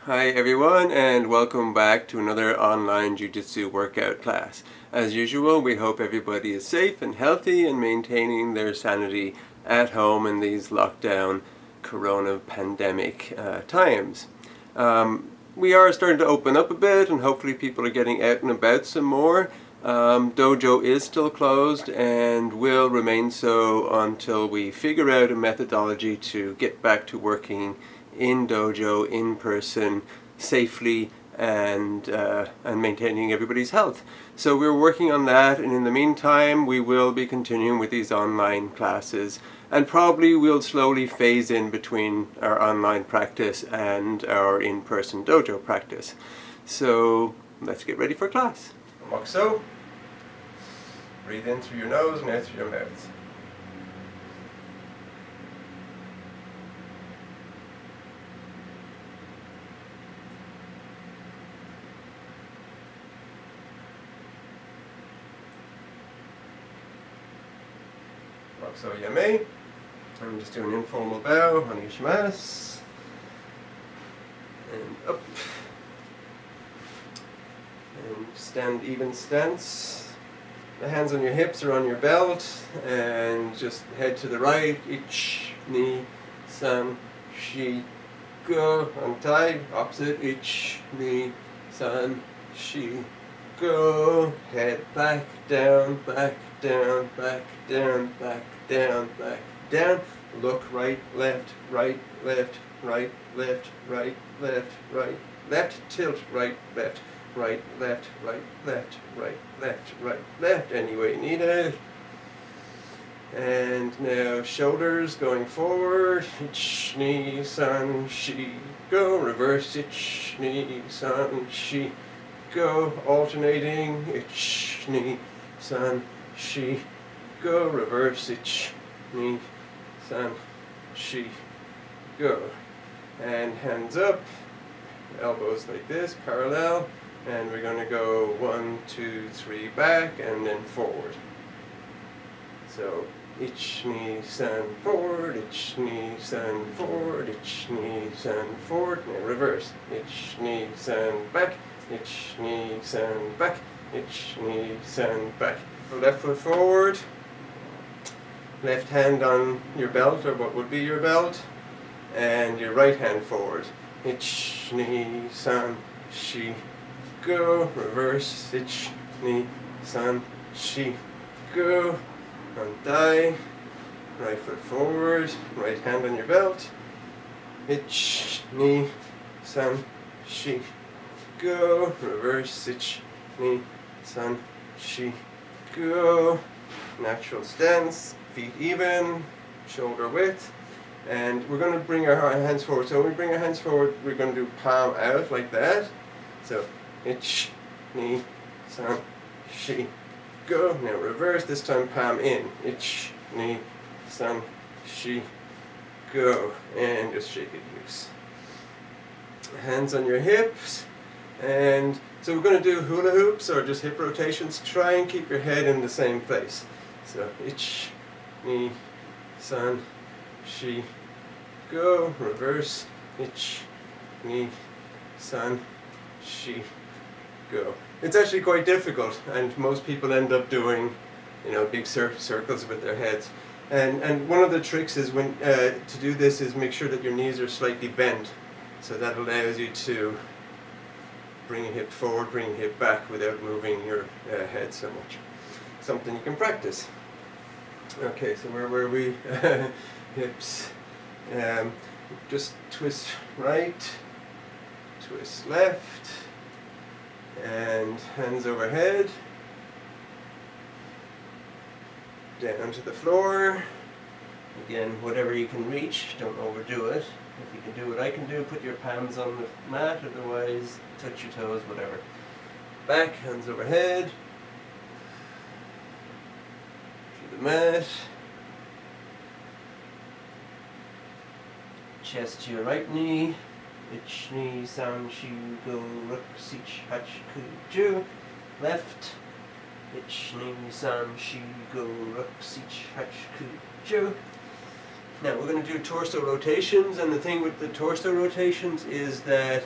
Hi everyone, and welcome back to another online Jiu-Jitsu workout class. As usual, we hope everybody is safe and healthy and maintaining their sanity at home in these lockdown corona pandemic times. We are starting to open up a bit, and hopefully people are getting out and about some more. Dojo is still closed and will remain so until we figure out a methodology to get back to working in dojo, in person, safely, and maintaining everybody's health. So we're working on that, and in the meantime we will be continuing with these online classes, and probably we'll slowly phase in between our online practice and our in-person dojo practice. So let's get ready for class. Walk so. Breathe in through your nose and out through your mouth. So yummy. I'm just doing an informal bow on each mass. And up. And stand even stance. The hands on your hips or on your belt. And just head to the right. Ich, ni, san, shi, go. Untie. Opposite. Ich, ni, san, shi, go. Head back, down, back, down, back, down, back, down, back, down. Look right, left, right, left, right, left, right, left, right, left. Tilt right, left, right, left, right, left, right, left, right, left. Any way you need it. And now shoulders going forward. Ich, ni, san, shi, go. Reverse. Ich, ni, san, shi, go. Alternating. Ich, ni, san, shi, go. Reverse. Ich, ni, san, shi, go. And hands up, elbows like this, parallel, and we're going to go 1, 2, 3 back and then forward. So ich, ni, san, forward, ich, ni, san, forward, ich, ni, san, forward. Now reverse. Ich, ni, san, back, ich, ni, san, back, ich, ni, san, back. Left foot forward. Left hand on your belt, or what would be your belt, and your right hand forward. Ich, ni, san, shi, go. Reverse. Ich, ni, san, shi, go. Untie. Right foot forward. Right hand on your belt. Ich, ni, san, shi, go. Reverse. Ich, ni, san, shi, go. Natural stance. Feet even, shoulder width, and we're going to bring our hands forward. So when we bring our hands forward, we're going to do palm out like that. So ich, ni, san, shi, go. Now reverse, this time palm in. Ich, ni, san, shi, go. And just shake it loose. Hands on your hips. And so we're going to do hula hoops or just hip rotations. Try and keep your head in the same place. So ich, ni, san, shi, go. Reverse. Ich, ni, san, shi, go. It's actually quite difficult, and most people end up doing, big circles with their heads. And one of the tricks is when to do this is make sure that your knees are slightly bent, so that allows you to bring a hip forward, bring a hip back without moving your head so much. Something you can practice. Okay, so where were we? Hips. Just twist right, twist left, and hands overhead, down to the floor. Again, whatever you can reach, don't overdo it. If you can do what I can do, put your palms on the mat, otherwise touch your toes, whatever. Back, hands overhead. The mat, chest to your right knee, ich, ni, san, shi, go, ruk, sich, hach, ku, ju, left, ich, ni, san, shi, go, ruk, sich, hach, ku, ju. Now we're going to do torso rotations, and the thing with the torso rotations is that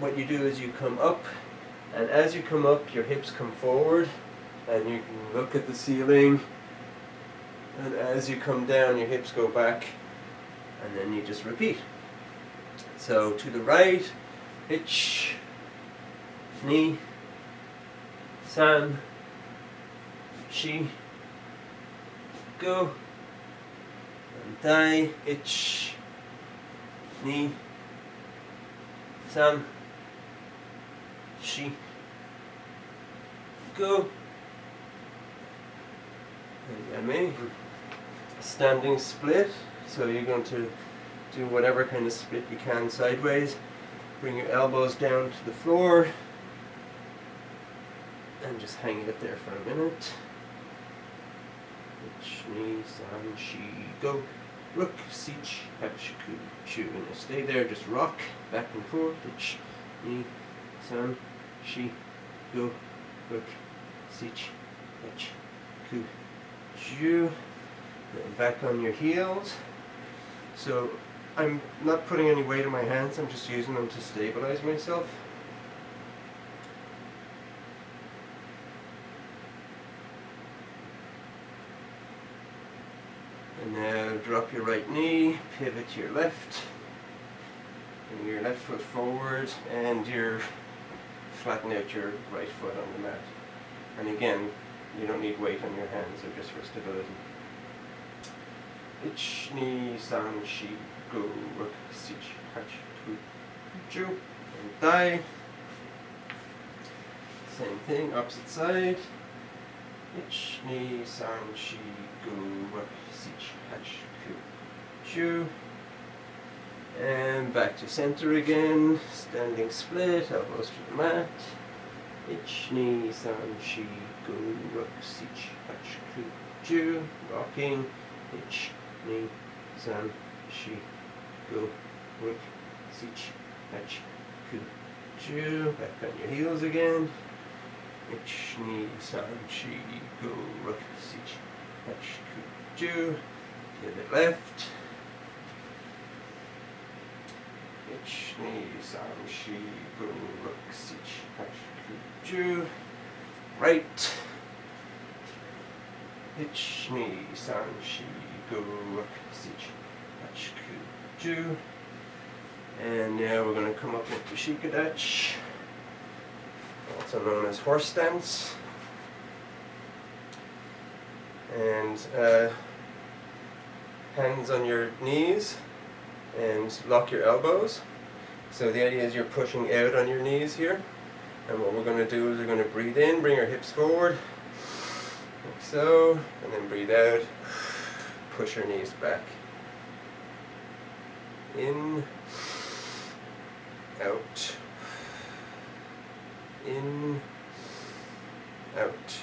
what you do is you come up, and as you come up, your hips come forward, and you can look at the ceiling, and as you come down, your hips go back, and then you just repeat. So to the right, ich, ni, san, shi, go, and dai, ich, ni, san, shi, go. And me, standing split. So you're going to do whatever kind of split you can sideways. Bring your elbows down to the floor and just hang it there for a minute. Ich, ni, san, shi, go. Rook, sich, hach, ku, chu. And you stay there, just rock back and forth. Ich, ni, san, shi, go. Rook, sich, hach, ku, chu. Then back on your heels. So I'm not putting any weight on my hands, I'm just using them to stabilize myself. And now drop your right knee, pivot to your left, bring your left foot forward, and you're flatten out your right foot on the mat. And again, you don't need weight on your hands, they're just for stability. Ich, ni, san, shi, go, rook, sich, hach, ku, chu, and dai. Same thing, opposite side. Ich, ni, san, shi, go, rook, sich, hach, ku, chu. And back to center again, standing split, elbows to the mat. Ich, ni, san, shi, go, rook, sich, hach, ku, chu. Rocking. Ich, ni, san, shi, go, rook, sich, hach, ku, chu. Back on your heels again. Ich, ni, san, shi, go, rook, sich, hach, ku, chu. Pivot left. Ich, ni, san, shi, go, rook, sich, hach, ku, chu. Right. Ich, ni, san, shi, go, rook, sich, hach, ku, chu. And now we're going to come up into shikadach, also known as horse stance. And hands on your knees and lock your elbows. So the idea is you're pushing out on your knees here. And what we're going to do is we're going to breathe in, bring our hips forward, like so, and then breathe out, push your knees back. In, out, in, out.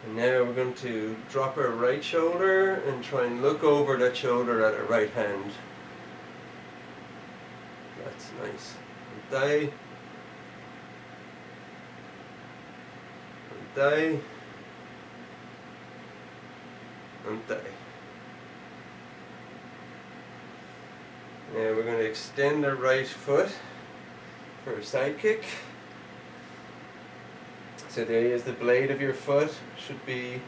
And now we're going to drop our right shoulder and try and look over that shoulder at our right hand. That's nice. And dai. And dai. And dai. Now we're going to extend our right foot for a side kick. So the idea is the blade of your foot should be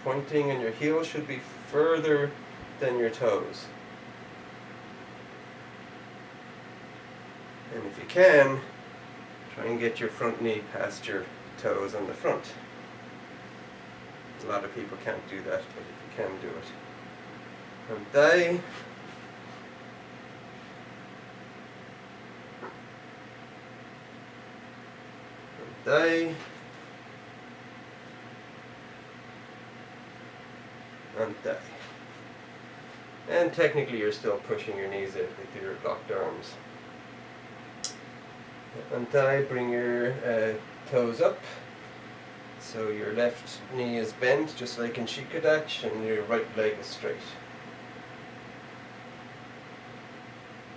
pointing and your heel should be further than your toes. And if you can, try and get your front knee past your toes on the front. A lot of people can't do that, but if you can do it. And dai. And dai. And dai. And technically you're still pushing your knees out with your locked arms. And dai, bring your toes up. So your left knee is bent, just like in shikadach, and your right leg is straight.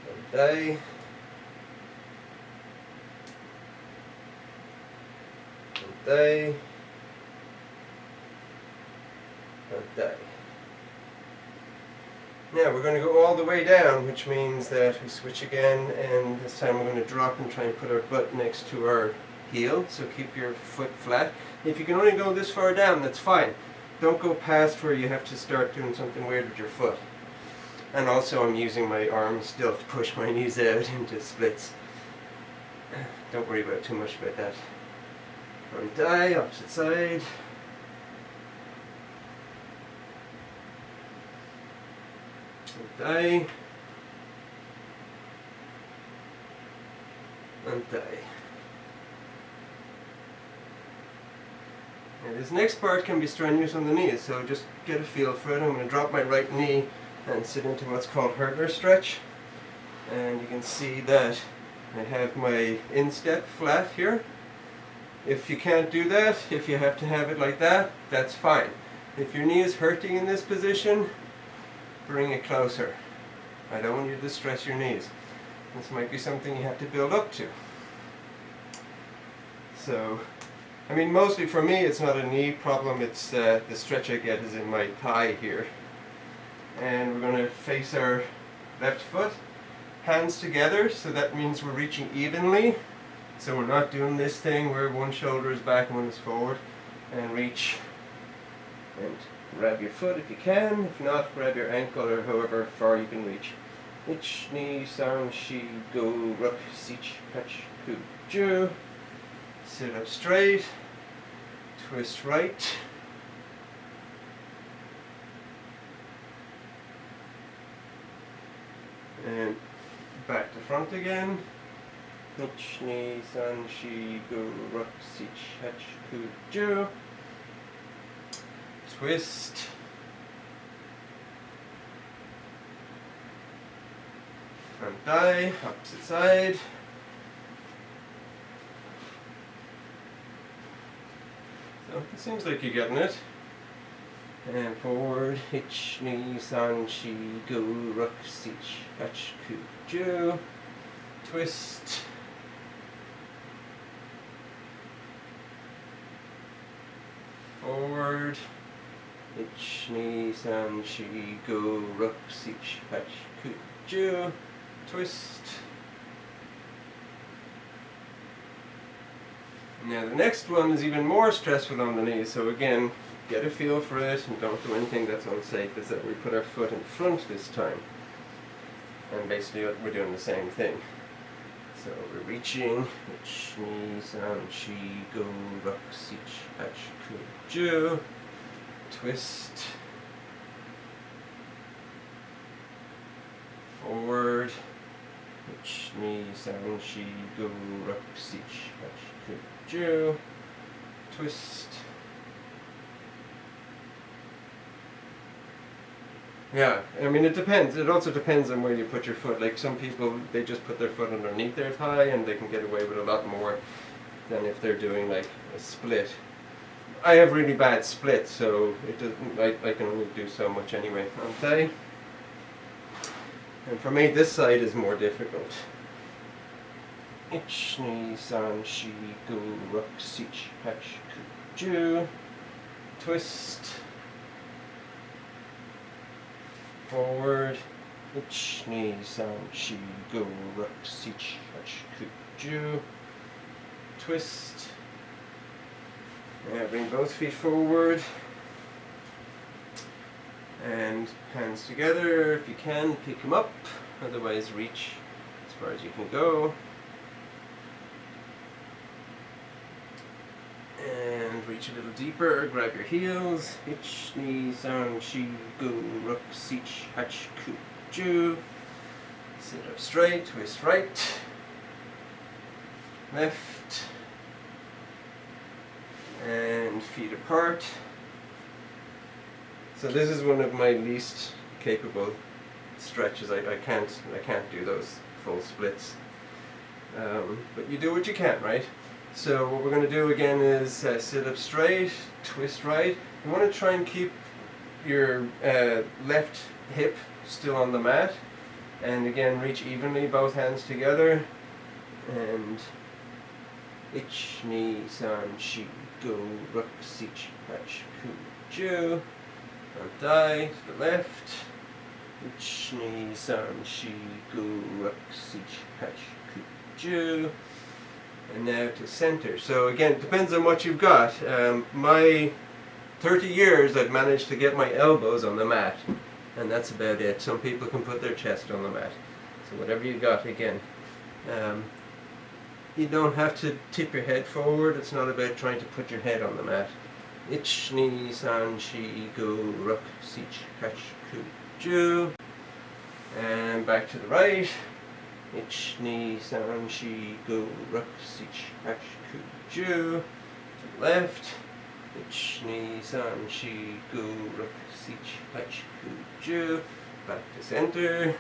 And dai. And dai. And dai. Now we're going to go all the way down, which means that we switch again, and this time we're going to drop and try and put our butt next to our heel, so keep your foot flat. If you can only go this far down, that's fine. Don't go past where you have to start doing something weird with your foot. And also I'm using my arms still to push my knees out into splits. Don't worry about too much about that. Front die, opposite side. Die and die. Now this next part can be strenuous on the knees, so just get a feel for it. I'm going to drop my right knee and sit into what's called hurdler stretch, and you can see that I have my instep flat here. If you can't do that, if you have to have it like that, that's fine. If your knee is hurting in this position, bring it closer. I don't want you to stress your knees. This might be something you have to build up to. So, I mean, mostly for me it's not a knee problem, it's the stretch I get is in my thigh here. And we're going to face our left foot, hands together, so that means we're reaching evenly. So we're not doing this thing where one shoulder is back and one is forward. And reach and grab your foot if you can. If not, grab your ankle or however far you can reach. Ich, ni, san, shi, go, ruk, sich, hach, ku, ju. Sit up straight. Twist right. And back to front again. Ich, ni, san, shi, go, ruk, sich, hach, ku, ju. Twist. Front die, opposite side. So it seems like you're getting it. And forward, ich, ni, san, shi, go, ruk, sich, hach, ku, ju. Twist. Forward. Ich, ni, san, shi, go, ruk, sich, hach, ku, ju. Twist. Now the next one is even more stressful on the knees, so again, get a feel for it and don't do anything that's unsafe. Is that we put our foot in front this time. And basically we're doing the same thing. So we're reaching, ich, ni, san, shi, go, ruk, sich, hach, ku, ju. Twist. Forward. Ich, ni, san, shi, go, ruk, sich, hach, ku, ju. Twist. Yeah, I mean it depends. It also depends on where you put your foot. Like some people, they just put their foot underneath their thigh and they can get away with a lot more than if they're doing like a split. I have really bad splits, so it doesn't. I can only do so much anyway on thigh. And for me, this side is more difficult. Ich, ni, san, shi, go, ruk, sich, hach, ku, ju. Twist. Forward. Ich, ni, san, shi, go, ruk, sich, hach, ku, ju. Twist. Now bring both feet forward. And hands together. If you can, pick them up. Otherwise, reach as far as you can go. And reach a little deeper. Grab your heels. Ich, ni, san, shi, go, ruk, sich, hach, ku, ju. Sit up straight. Twist right. Left. And feet apart. So this is one of my least capable stretches. I can't do those full splits. But you do what you can, right? So what we're going to do again is sit up straight, twist right. You want to try and keep your left hip still on the mat, and again reach evenly, both hands together, and ich, ni, san, shi, go, ruk, sich, hach, ku, ju. And die to the left. Ich, ni, san, shi, go, ruk, sich, hash, ku, ju. And now to center. So again, it depends on what you've got. My 30 years I've managed to get my elbows on the mat, and that's about it. Some people can put their chest on the mat. So whatever you got, again. You don't have to tip your head forward. It's not about trying to put your head on the mat. Ich, ni, san, shi, go, ruk, sich, hash, ku, ju. And back to the right. Ich, ni, san, shi, go, ruk, sich, hash, ku, ju. To the left. Ich, ni, san, shi, go, ruk, sich, hash, ku, ju. Back to center.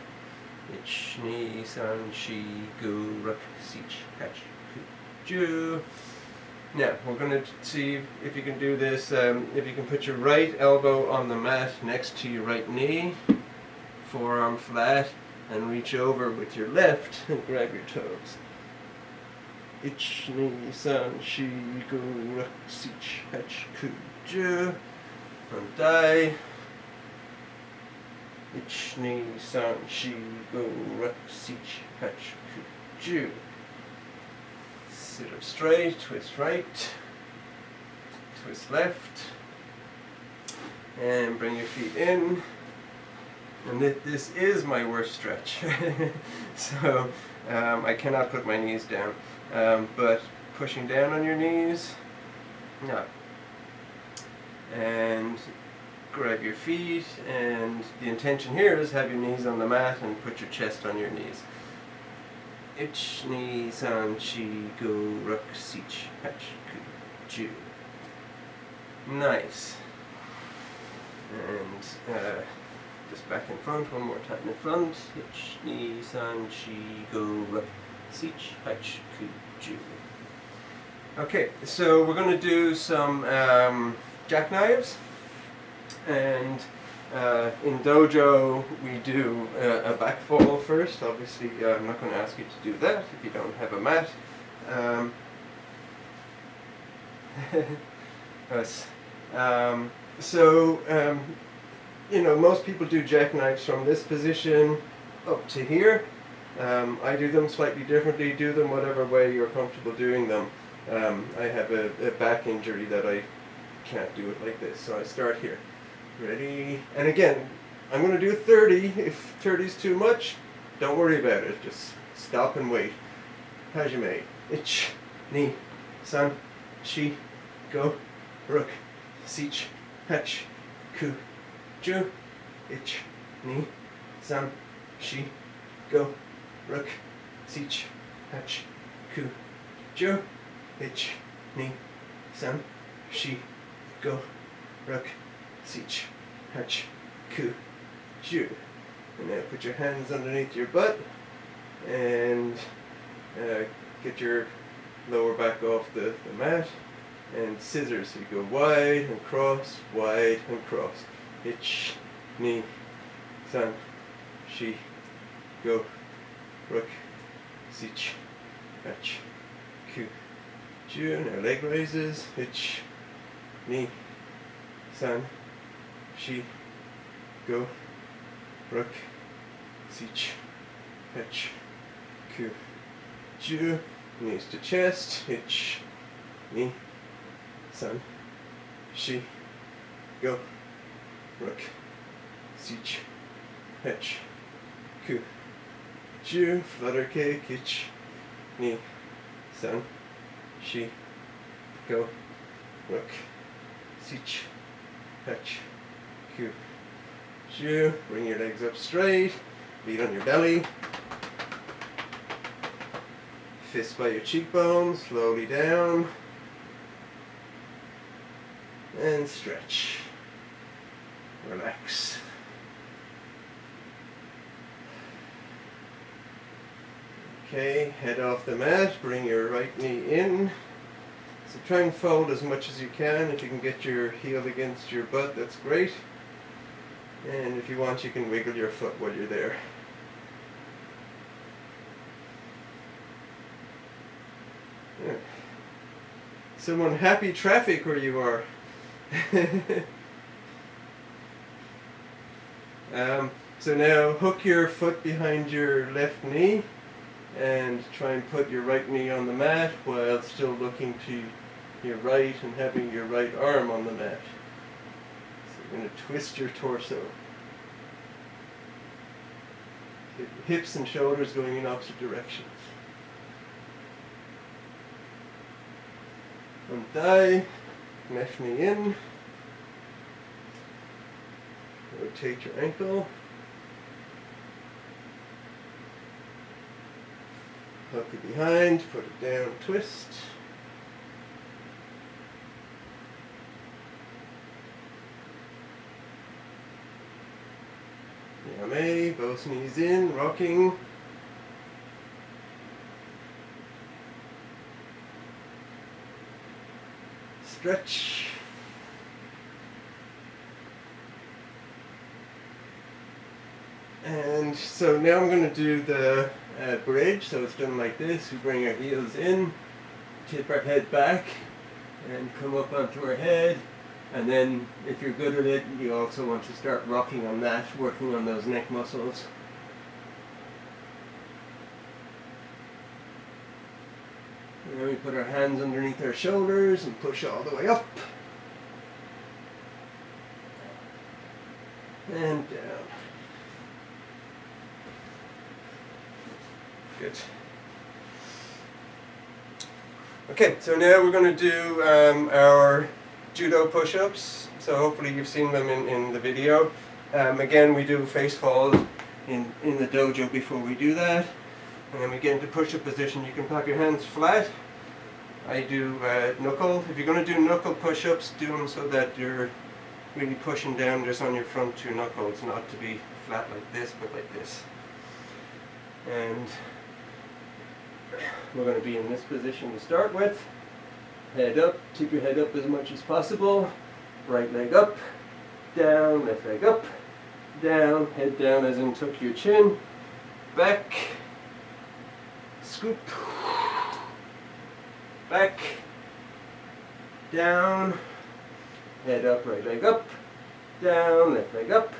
Ich, ni, san, shi, go, ruk, sich, hash, ku, ju. Now, we're going to see if you can do this, if you can put your right elbow on the mat next to your right knee, forearm flat, and reach over with your left and grab your toes. Ich, ni, san, shi, go, ruk, sich, hash, ku, ju. And die. Ich, ni, san, shi, go, ruk, sich, hash, ku, ju. Sit up straight, twist right, twist left, and bring your feet in. And this is my worst stretch. So I cannot put my knees down, but pushing down on your knees, no. And grab your feet, and the intention here is have your knees on the mat and put your chest on your knees. Ich, ni, san, shi, go, ruk, sich, hash, ku, ju. Nice. And just back in front, one more time in front. Ich, ni, san, shi, go, ruk, sich, hash, ku, ju. Okay, so we're going to do some jackknives. And in dojo, we do a back fall first. Obviously, I'm not going to ask you to do that if you don't have a mat. Yes. You know, most people do jackknives from this position up to here. I do them slightly differently. Do them whatever way you're comfortable doing them. I have a back injury that I can't do it like this, so I start here. Ready? And again, I'm going to do 30. If 30 is too much, don't worry about it. Just stop and wait. Hajime. Ich, ni, san, shi, go, ruk, sich, hash, ku, ju. Ich, ni, san, shi, go, ruk, sich, hash, ku, ju. Ich, ni, san, shi, go, ruk, sich, hash, ku, ju. And now put your hands underneath your butt and get your lower back off the mat, and scissors. So you go wide and cross, wide and cross. Ich, ni, san, shi, go, ruk, sich, hash, ku, ju. Now leg raises. Ich, ni, san, shi, go, ruk, sich, hash, ku, ju. Knees to chest. Ich, ni, san, shi, go, ruk, sich, hash, ku, ju. Flutter kick. Ich, ni, san, shi, go, ruk, sich, hash, ku, ju. Bring your legs up straight, feet on your belly, fists by your cheekbones, slowly down, and stretch, relax. Okay, head off the mat, bring your right knee in. So try and fold as much as you can. If you can get your heel against your butt, that's great. And if you want, you can wiggle your foot while you're there. Yeah. Someone happy traffic where you are. So now hook your foot behind your left knee and try and put your right knee on the mat while still looking to your right and having your right arm on the mat. So you're going to twist your torso. Hips and shoulders going in opposite directions. Untie, left knee in. Rotate your ankle. Hook it behind, put it down, twist. Yame, both knees in, rocking. Stretch. And so now I'm going to do the bridge, so it's done like this. We bring our heels in, tip our head back, and come up onto our head. And then, if you're good at it, you also want to start rocking on that, working on those neck muscles. And then we put our hands underneath our shoulders and push all the way up. And down. Good. Okay, so now we're going to do our judo push-ups. So hopefully you've seen them in the video. Again, we do face falls in the dojo before we do that. And then we get into push-up position. You can pop your hands flat. I do knuckle. If you're going to do knuckle push-ups, do them so that you're really pushing down just on your front two knuckles, not to be flat like this, but like this. And we're going to be in this position to start with. Head up, tip your head up as much as possible. Right leg up, down, left leg up, down, head down as in tuck your chin. Back, scoop, back, down, head up, right leg up, down, left leg up,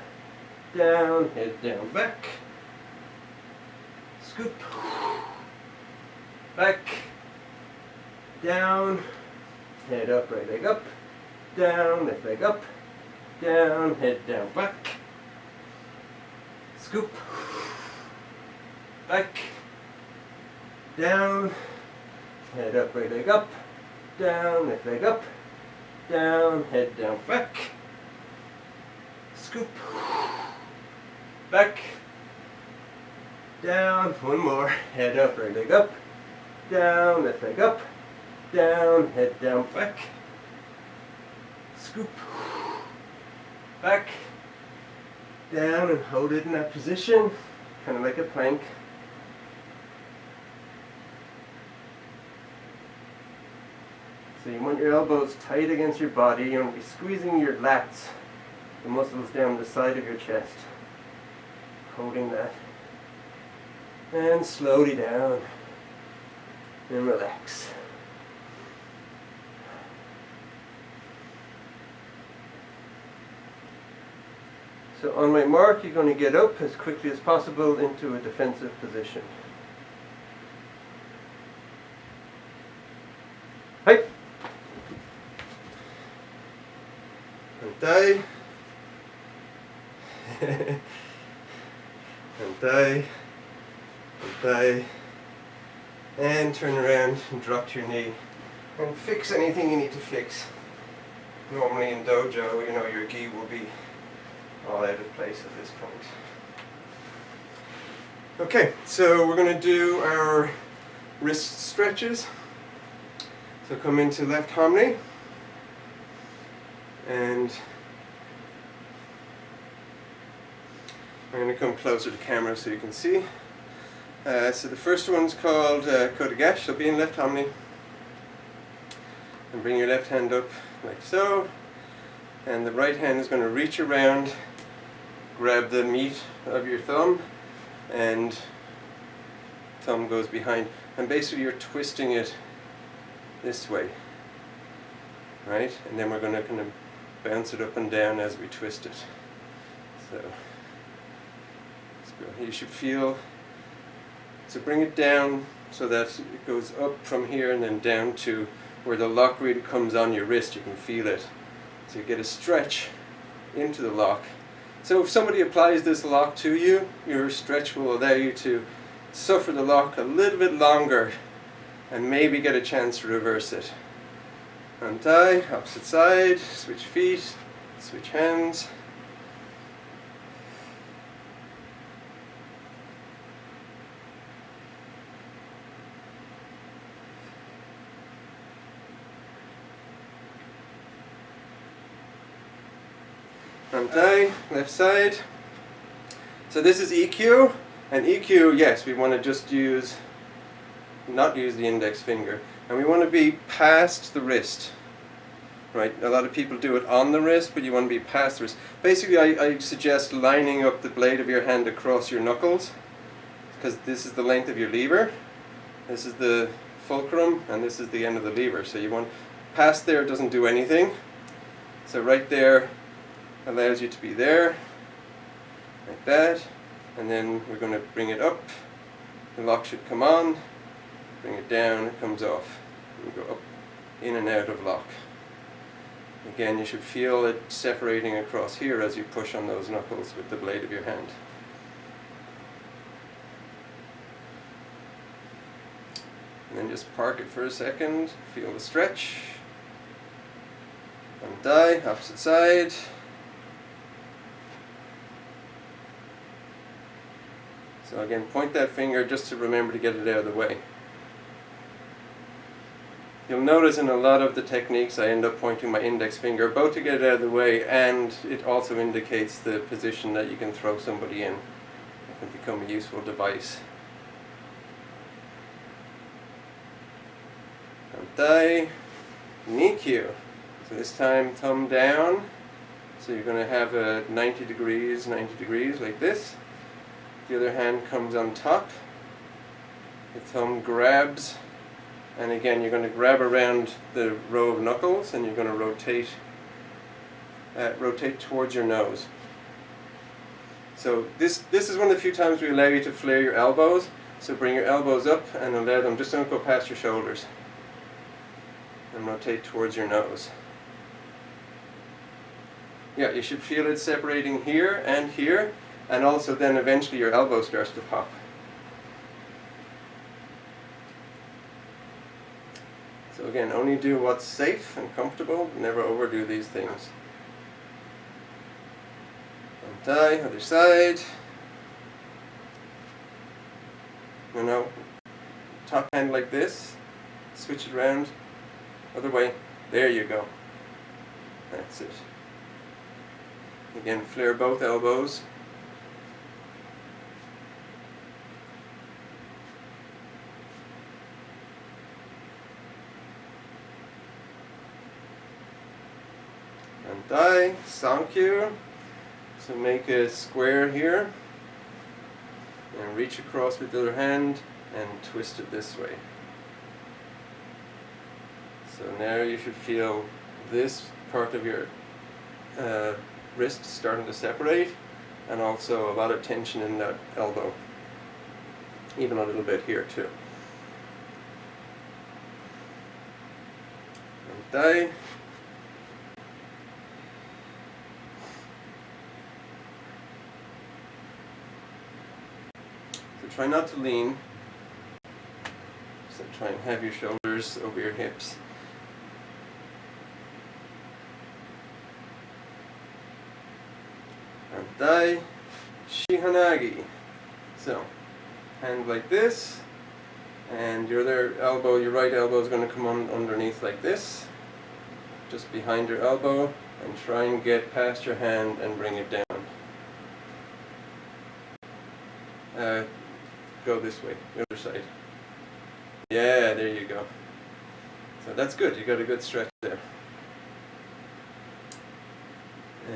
down, head down, back, scoop, back, down, head up, right leg up, down, left leg up, down, head down, back, scoop, back, down, head up, right leg up, down, left leg up, down, head down, back, scoop, back, down, one more, head up, right leg up, down, left leg up, down, head down, back, scoop, back, down, and hold it in that position, kind of like a plank. So you want your elbows tight against your body. You want to be squeezing your lats, the muscles down the side of your chest, holding that, and slowly down, and relax. So on my mark, you're going to get up as quickly as possible into a defensive position. Hi. Untie. Untie. Untie. And turn around and drop to your knee. And fix anything you need to fix. Normally in dojo, you know, your gi will be all out of place at this point. Okay, so we're going to do our wrist stretches. So come into left hamne, and I'm going to come closer to the camera so you can see. So the first one's called kata, so be in left hamne, and bring your left hand up like so, and the right hand is going to reach around, grab the meat of your thumb, and thumb goes behind, and basically you're twisting it this way, right? And then we're going to kind of bounce it up and down as we twist it. So You should feel, so bring it down so that it goes up from here and then down to where the lock really comes on your wrist. You can feel it. So you get a stretch into the lock. So if somebody applies this lock to you, your stretch will allow you to suffer the lock a little bit longer and maybe get a chance to reverse it. Untie, opposite side, switch feet, switch hands. Untie, left side. So this is EQ, and EQ, yes, we want to just not use the index finger, and we want to be past the wrist, right? A lot of people do it on the wrist, but you want to be past the wrist. Basically, I suggest lining up the blade of your hand across your knuckles, because this is the length of your lever, this is the fulcrum, and this is the end of the lever. So you want, past there doesn't do anything, so right there allows you to be there, like that, and then we're going to bring it up, the lock should come on, bring it down, it comes off, and go up, in and out of lock. Again, you should feel it separating across here as you push on those knuckles with the blade of your hand. And then just park it for a second, feel the stretch, untie, opposite side. So again, point that finger just to remember to get it out of the way. You'll notice in a lot of the techniques I end up pointing my index finger both to get it out of the way, and it also indicates the position that you can throw somebody in. It can become a useful device. Untie, knee cue. So this time thumb down. So you're going to have a 90 degrees like this. The other hand comes on top, the thumb grabs, and again you're going to grab around the row of knuckles and you're going to rotate towards your nose. So this is one of the few times we allow you to flare your elbows, so bring your elbows up and allow them, just don't go past your shoulders, and rotate towards your nose. Yeah, you should feel it separating here and here. And also then eventually your elbow starts to pop. So again, only do what's safe and comfortable, never overdo these things. Untie, other side. No, top hand like this, switch it around, other way, there you go. That's it. Again, flare both elbows. Untie, sankyu. So make a square here and reach across with the other hand and twist it this way. So now you should feel this part of your wrist starting to separate, and also a lot of tension in that elbow, even a little bit here too. Untie. So try not to lean, so try and have your shoulders over your hips. Untie, shihanagi. So, hand like this, and your other elbow, your right elbow is going to come on underneath like this, just behind your elbow, and try and get past your hand and bring it down. Go this way, the other side. Yeah, there you go. So that's good, you got a good stretch there.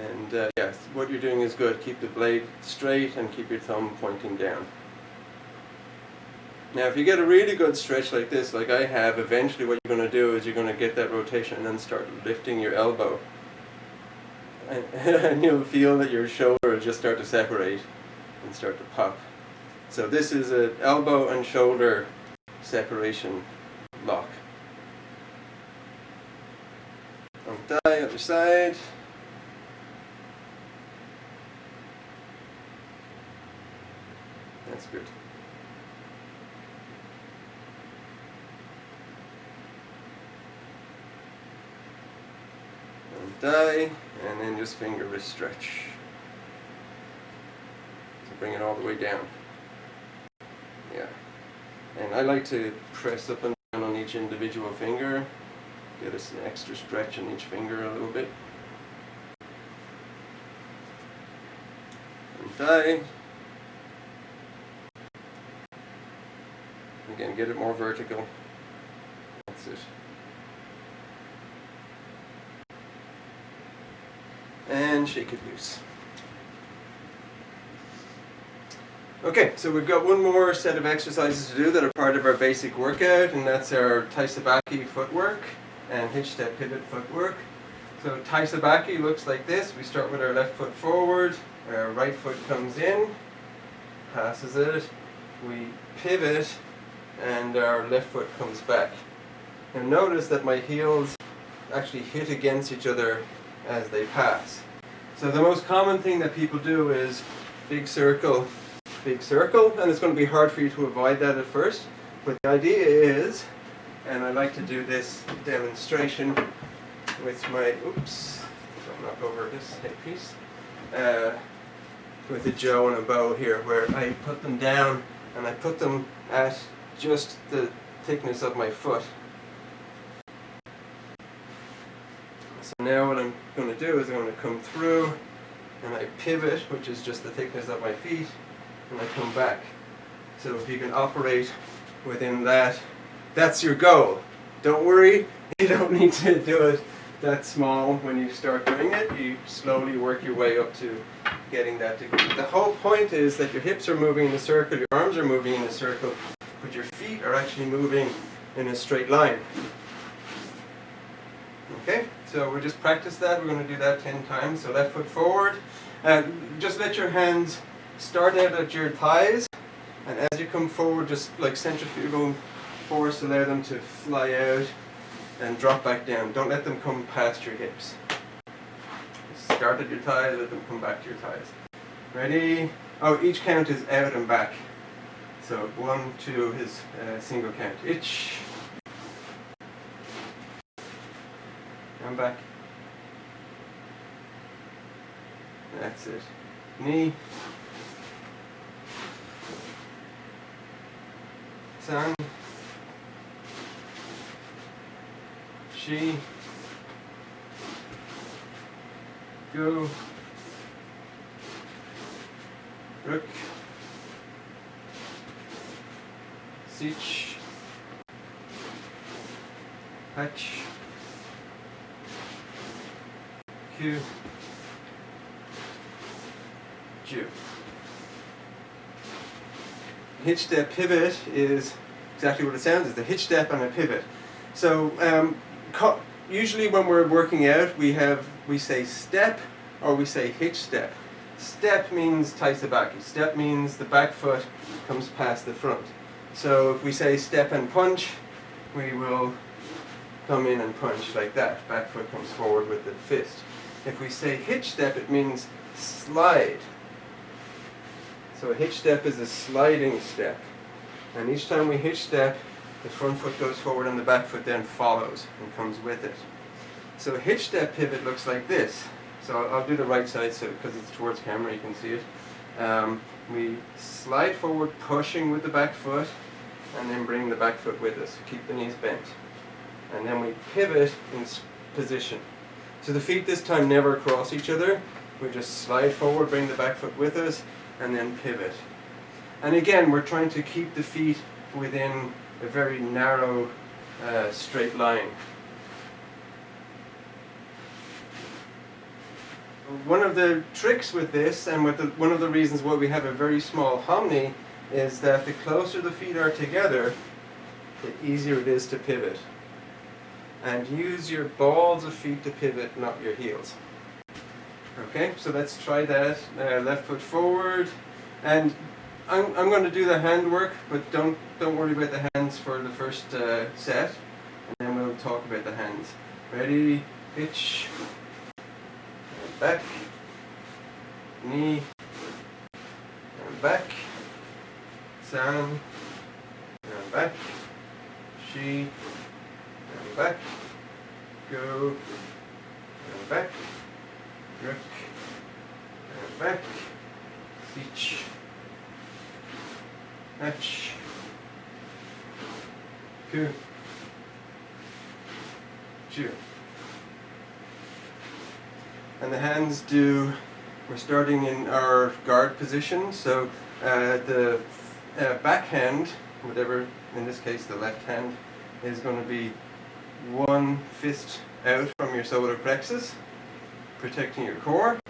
And yes, what you're doing is good. Keep the blade straight and keep your thumb pointing down. Now if you get a really good stretch like this, like I have, eventually what you're going to do is you're going to get that rotation and then start lifting your elbow. And you'll feel that your shoulder will just start to separate. and start to pop. So this is an elbow and shoulder separation lock. Die, other side. That's good. Die, and then just finger wrist stretch. So bring it all the way down. Yeah. And I like to press up and down on each individual finger. Get us an extra stretch on each finger a little bit. And die. Again, get it more vertical. That's it. And shake it loose. Okay, so we've got one more set of exercises to do that are part of our basic workout, and that's our taisabaki footwork and hitch step pivot footwork. So taisabaki looks like this. We start with our left foot forward, our right foot comes in, passes it, we pivot, and our left foot comes back. Now notice that my heels actually hit against each other as they pass. So the most common thing that people do is big circle, and it's going to be hard for you to avoid that at first, but the idea is, and I like to do this demonstration with my, oops, don't knock over this headpiece, with a jo and a bow here, where I put them down and I put them at just the thickness of my foot. So now what I'm going to do is I'm going to come through and I pivot, which is just the thickness of my feet, and I come back. So if you can operate within that, that's your goal. Don't worry, you don't need to do it that small when you start doing it. You slowly work your way up to getting that degree. The whole point is that your hips are moving in a circle, your arms are moving in a circle, but your feet are actually moving in a straight line. Okay, so we'll just practice that. We're going to do that 10 times. So left foot forward. Just let your hands start out at your thighs, and as you come forward, just like centrifugal force, allow them to fly out and drop back down. Don't let them come past your hips. Start at your thighs, let them come back to your thighs. Ready? Oh, each count is out and back. So 1, 2 is single count. Itch. And back. That's it. Knee. San. Shi. Go. Ruk. Sich. Hatch. Q. Ju. Hitch step pivot is exactly what it sounds. It's a hitch step and a pivot. So usually when we're working out, we say step or we say hitch step. Step means taisabaki. Step means the back foot comes past the front. So if we say step and punch, we will come in and punch like that. Back foot comes forward with the fist. If we say hitch step, it means slide. So a hitch step is a sliding step. And each time we hitch step, the front foot goes forward and the back foot then follows and comes with it. So a hitch step pivot looks like this. So I'll do the right side so because it's towards camera you can see it. We slide forward pushing with the back foot and then bring the back foot with us. Keep the knees bent. And then we pivot in position. So the feet this time never cross each other. We just slide forward, bring the back foot with us, and then pivot. And again, we're trying to keep the feet within a very narrow, straight line. One of the tricks with this, and one of the reasons why we have a very small hominy, is that the closer the feet are together, the easier it is to pivot. And use your balls of feet to pivot, not your heels. Okay, so let's try that. Left foot forward, And I'm going to do the hand work, but don't worry about the hands for the first set, and then we'll talk about the hands. Ready? Pitch. And back. Knee. And back. San. And back. Shi. And back. Go. And back. Ruk. And back. Sich. Match. Ku. Ju. And the hands do, we're starting in our guard position, so the backhand, whatever, in this case the left hand, is going to be one fist out from your solar plexus, protecting your core.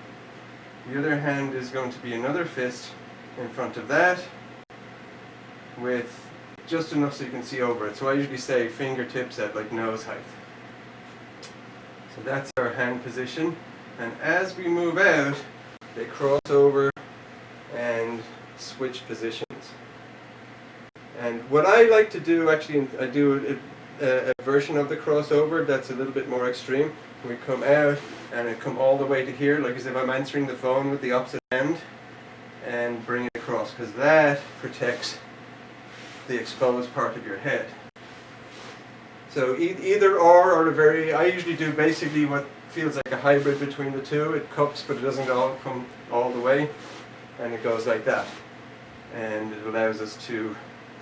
The other hand is going to be another fist in front of that, with just enough so you can see over it. So I usually say fingertips at like nose height. So that's our hand position. And as we move out, they cross over and switch positions. And what I like to do, actually, I do a version of the crossover that's a little bit more extreme. We come out and it come all the way to here, like as if I'm answering the phone with the opposite hand, and bring it across, because that protects the exposed part of your head. So either or a very, I usually do basically what feels like a hybrid between the two. It cups, but it doesn't all come all the way, and it goes like that. And it allows us to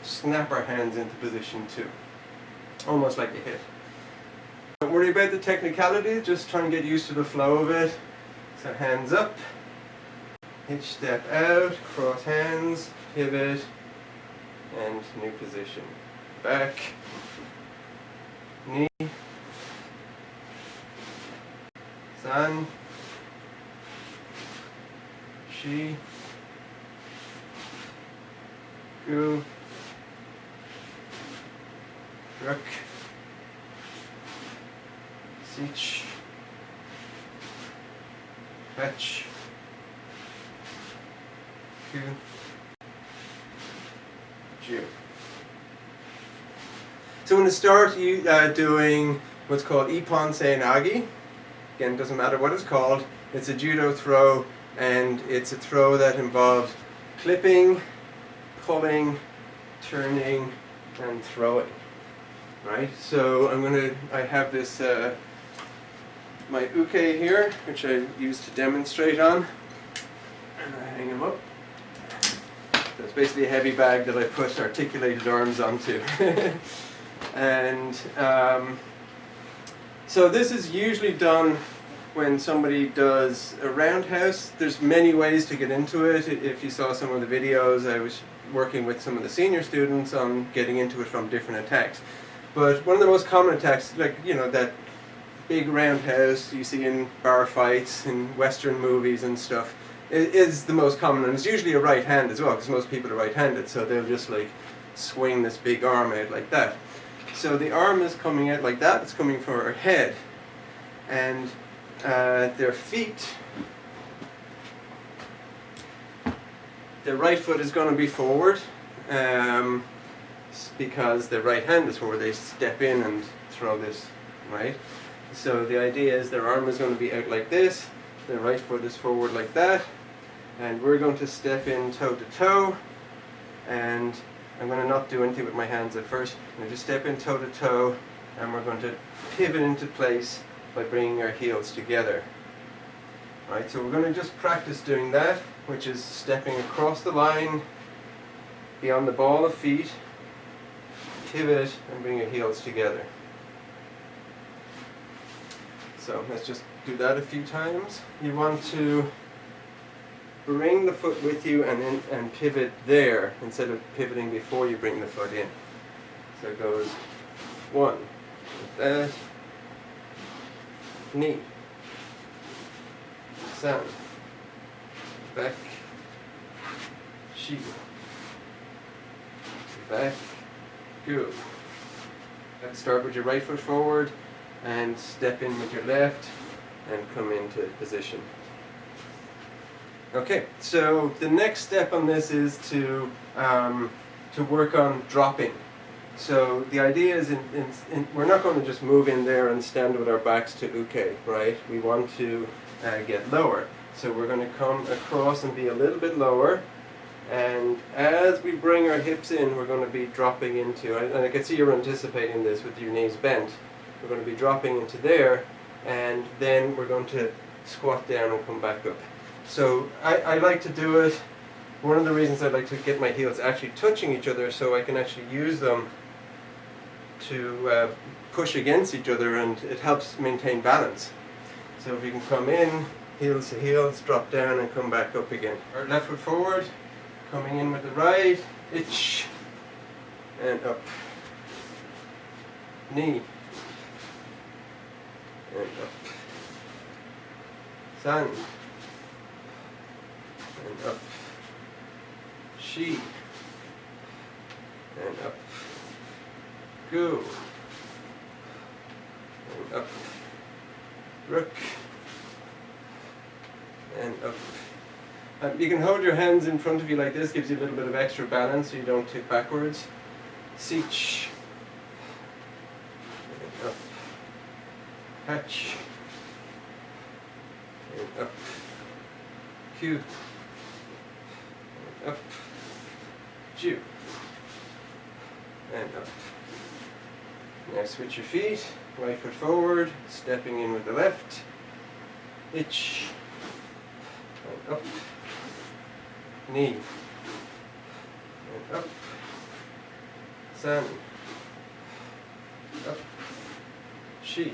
snap our hands into position too, almost like a hit. Don't worry about the technicality, just try and get used to the flow of it. So hands up, hitch step out, cross hands, pivot, and new position. Back, knee, san, shi, gu, ruk, sich, fetch, ku, ju. So I'm going to start you doing what's called ippon seinagi. Again, it doesn't matter what it's called. It's a judo throw, and it's a throw that involves clipping, pulling, turning, and throwing. Right? So I have this, my uke here, which I use to demonstrate on. And I hang them up. So it's basically a heavy bag that I put articulated arms onto. And so this is usually done when somebody does a roundhouse. There's many ways to get into it. If you saw some of the videos, I was working with some of the senior students on getting into it from different attacks. But one of the most common attacks, like, you know, that big roundhouse you see in bar fights, in Western movies and stuff, is the most common, and it's usually a right hand as well, because most people are right-handed, so they'll just like swing this big arm out like that. So the arm is coming out like that, it's coming from her head, and their feet, their right foot is going to be forward, because their right hand is forward. They step in and throw this, right? So the idea is their arm is going to be out like this, their right foot is forward like that, and we're going to step in toe to toe, and I'm going to not do anything with my hands at first. I'm going to just step in toe to toe, and we're going to pivot into place by bringing our heels together. Right, so we're going to just practice doing that, which is stepping across the line, beyond the ball of feet, pivot, and bring your heels together. So let's just do that a few times. You want to bring the foot with you and pivot there instead of pivoting before you bring the foot in. So it goes one, like that, knee, san, back, shi, back, gu. Let's start with your right foot forward and step in with your left and come into position. Okay, so the next step on this is to work on dropping. So the idea is we're not going to just move in there and stand with our backs to uke, right? We want to get lower. So we're going to come across and be a little bit lower. And as we bring our hips in, we're going to be dropping into, and I can see you're anticipating this with your knees bent. We're going to be dropping into there, and then we're going to squat down and come back up. So I like to do it. One of the reasons I like to get my heels actually touching each other, so I can actually use them to push against each other, and it helps maintain balance. So if you can come in, heels to heels, drop down and come back up again. Our left foot forward, coming in with the right, itch, and up. Knee, and up. San, and up. Shi, and up. Go, and up. Rook, and up. You can hold your hands in front of you like this, gives you a little bit of extra balance so you don't tip backwards. Sich, and up. Hatch, and up. Q, and up. Ju, and up. Now switch your feet, right foot forward, stepping in with the left. Itch, and up. Knee, and up. San, up. Shi,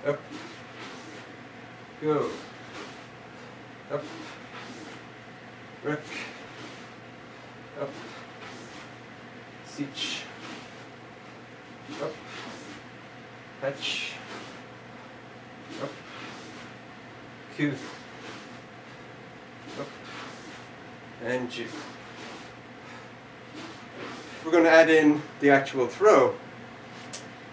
up. Go, up. Rook, up. Sich, up. Hatch, up. Q, up. And Ju. We're going to add in the actual throw.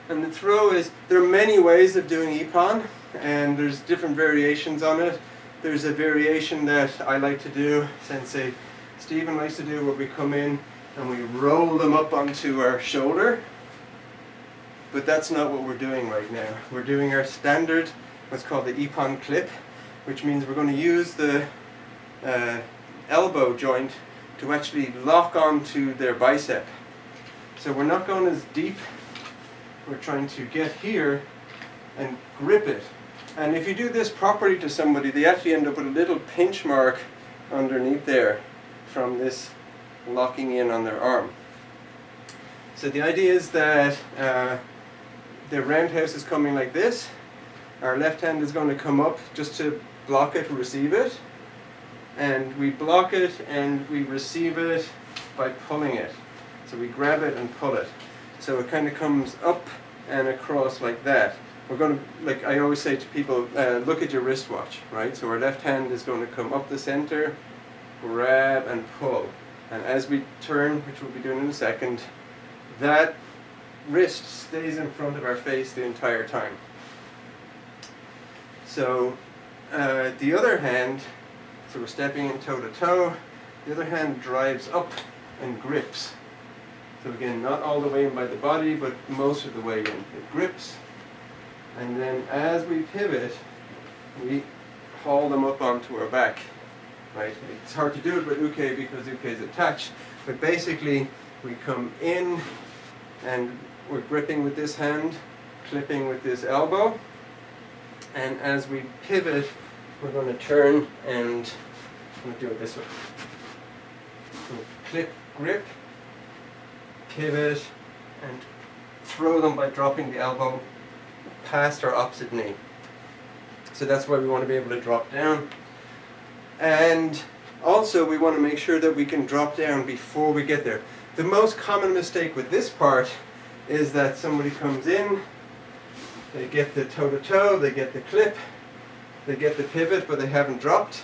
And the throw is, there are many ways of doing ippon, and there's different variations on it. There's a variation that I like to do, Sensei Stephen likes to do, where we come in and we roll them up onto our shoulder. But that's not what we're doing right now. We're doing our standard, what's called the ippon clip, which means we're going to use the elbow joint to actually lock onto their bicep. So we're not going as deep. We're trying to get here and grip it. And if you do this properly to somebody, they actually end up with a little pinch mark underneath there from this locking in on their arm. So the idea is that the roundhouse is coming like this. Our left hand is going to come up just to block it, receive it. And we block it and we receive it by pulling it. So we grab it and pull it. So it kind of comes up and across like that. We're going to, like I always say to people, look at your wristwatch, right? So our left hand is going to come up the center, grab and pull. And as we turn, which we'll be doing in a second, that wrist stays in front of our face the entire time. So the other hand, so we're stepping in toe to toe, the other hand drives up and grips. So again, not all the way in by the body, but most of the way in. It grips. And then as we pivot, we haul them up onto our back. Right? It's hard to do it with uke because uke is attached, but basically we come in and we're gripping with this hand, clipping with this elbow, and as we pivot, we're going to turn and I'm going to do it this way. So clip, grip, pivot, and throw them by dropping the elbow past our opposite knee. So that's why we want to be able to drop down. And also we want to make sure that we can drop down before we get there. The most common mistake with this part is that somebody comes in, they get the toe-to-toe, they get the clip, they get the pivot, but they haven't dropped,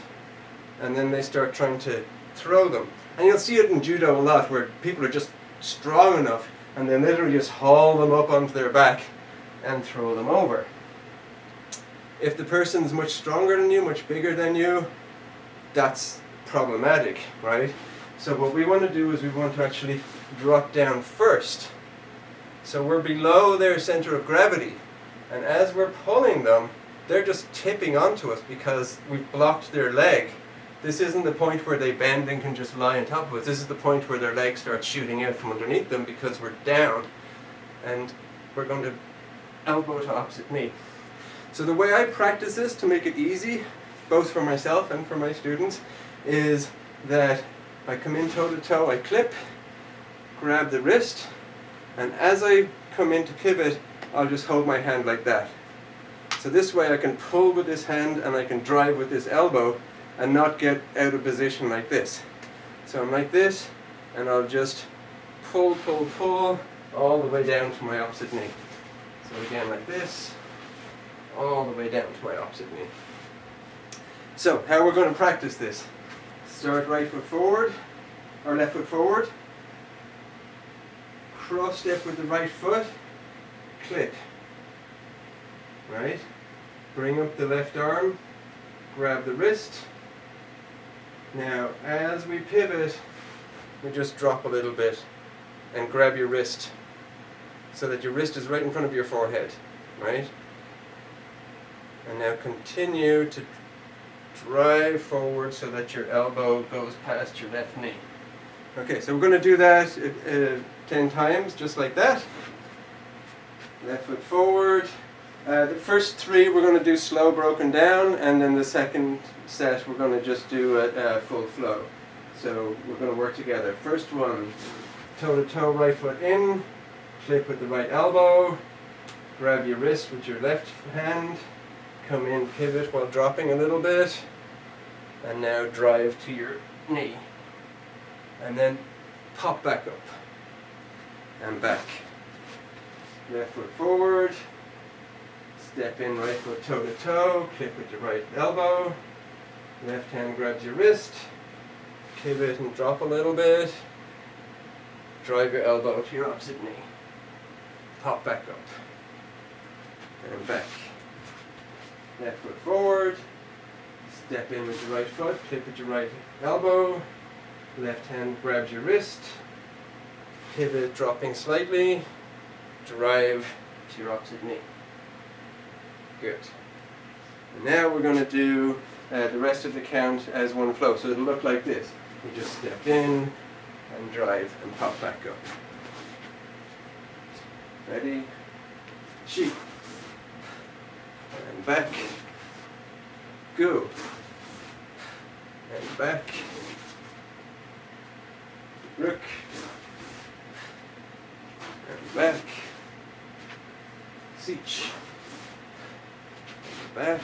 and then they start trying to throw them. And you'll see it in judo a lot, where people are just strong enough, and they literally just haul them up onto their back and throw them over. If the person's much stronger than you, much bigger than you, that's problematic, right? So what we want to do is we want to actually drop down first. So we're below their center of gravity, and as we're pulling them, they're just tipping onto us because we've blocked their leg. This isn't the point where they bend and can just lie on top of us. This is the point where their leg starts shooting out from underneath them because we're down, and we're going to elbow to opposite knee. So the way I practice this to make it easy, both for myself and for my students, is that I come in toe to toe, I clip, grab the wrist, and as I come in to pivot, I'll just hold my hand like that. So this way I can pull with this hand and I can drive with this elbow and not get out of position like this. So I'm like this, and I'll just pull, pull, pull all the way down to my opposite knee. So again like this, all the way down to my opposite knee. So how we're going to practice this. Start right foot forward, or left foot forward. Cross step with the right foot, clip. Right? Bring up the left arm, grab the wrist. Now as we pivot, we just drop a little bit and grab your wrist so that your wrist is right in front of your forehead, right? And now continue to drive forward so that your elbow goes past your left knee. Okay, so we're going to do that 10 times, just like that. Left foot forward. The first 3 we're going to do slow, broken down, and then the second set we're going to just do a full flow. So we're going to work together. First one, toe to toe, right foot in, clip with the right elbow, grab your wrist with your left hand, come in, pivot while dropping a little bit, and now drive to your knee. And then pop back up and back. Left foot forward, step in, right foot toe to toe, clip with your right elbow, left hand grabs your wrist, pivot and drop a little bit, drive your elbow to your opposite knee, pop back up, and back. Left foot forward, step in with your right foot, clip with your right elbow, left hand grabs your wrist, pivot dropping slightly, drive to your opposite knee. Good. And now we're going to do the rest of the count as one flow. So it'll look like this. You just step in and drive and pop back up. Ready? Shoot. And back. Go. And back. Rook. And back. Seach. Back,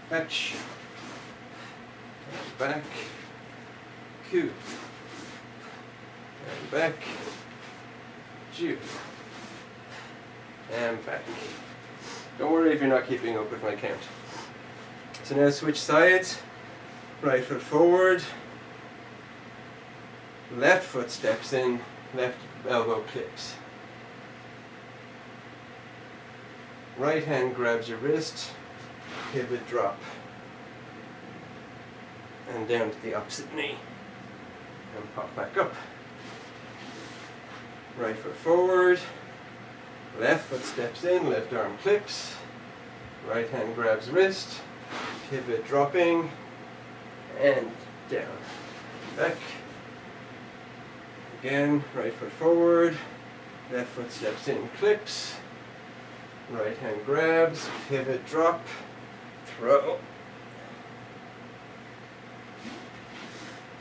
fetch, and back, cue, and back, Jew, and back. Don't worry if you're not keeping up with my count. So now switch sides, right foot forward, left foot steps in, left elbow clips. Right hand grabs your wrist, pivot drop, and down to the opposite knee, and pop back up. Right foot forward, left foot steps in, left arm clips, right hand grabs wrist, pivot dropping, and down. Back. Again, right foot forward, left foot steps in, clips, right hand grabs, pivot, drop, throw.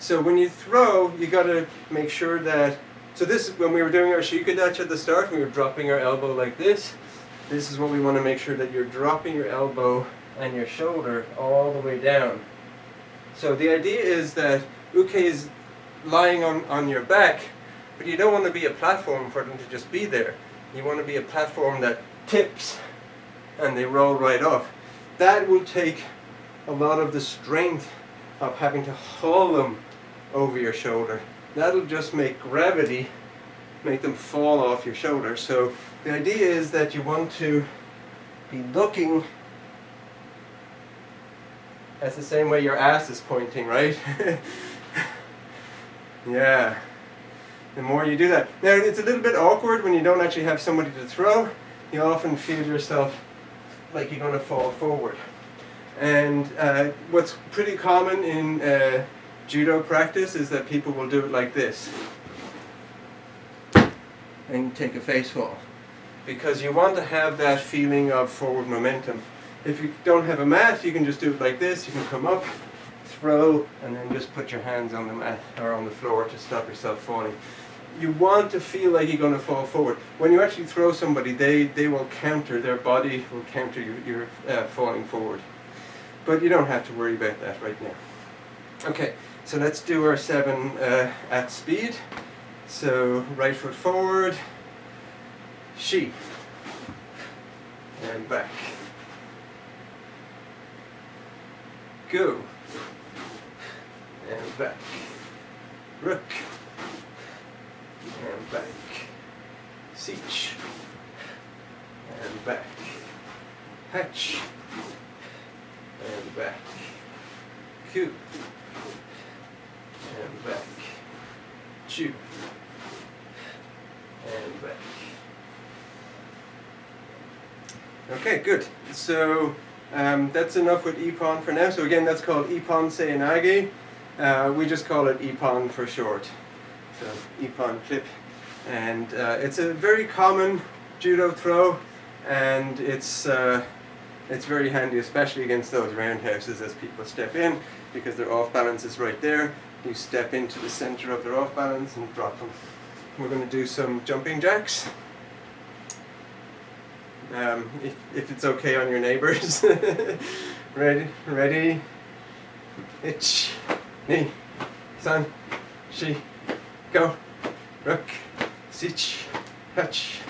So when you throw, you got to make sure that, so this, when we were doing our shikadachi at the start, we were dropping our elbow like this. This is what we want to make sure that you're dropping your elbow and your shoulder all the way down. So the idea is that uke is lying on your back, but you don't want to be a platform for them to just be there. You want to be a platform that tips and they roll right off. That will take a lot of the strength of having to haul them over your shoulder. That'll just make gravity make them fall off your shoulder. So the idea is that you want to be looking That's the same way your ass is pointing, right? Yeah. The more you do that. Now, it's a little bit awkward when you don't actually have somebody to throw. You often feel yourself like you're going to fall forward. And what's pretty common in judo practice is that people will do it like this. And take a face fall. Because you want to have that feeling of forward momentum. If you don't have a mat, you can just do it like this. You can come up, throw, and then just put your hands on the mat or on the floor to stop yourself falling. You want to feel like you're going to fall forward. When you actually throw somebody, they will counter, their body will counter your falling forward. But you don't have to worry about that right now. Okay, so let's do our 7 at speed. So right foot forward, shi, and back. Go, and back. Rook, and back. Sich, and back. Hatch, and back. Ku, and back. Ju, and back. Okay, good. So that's enough with ippon for now. So again, that's called ippon seinage. We just call it ippon for short. So ippon clip, and it's a very common judo throw, and it's very handy, especially against those roundhouses as people step in, because their off balance is right there. You step into the center of their off balance and drop them. We're going to do some jumping jacks. If it's okay on your neighbors. Ready? Ich, ni, san, shi, go. Rook, sich, hatch,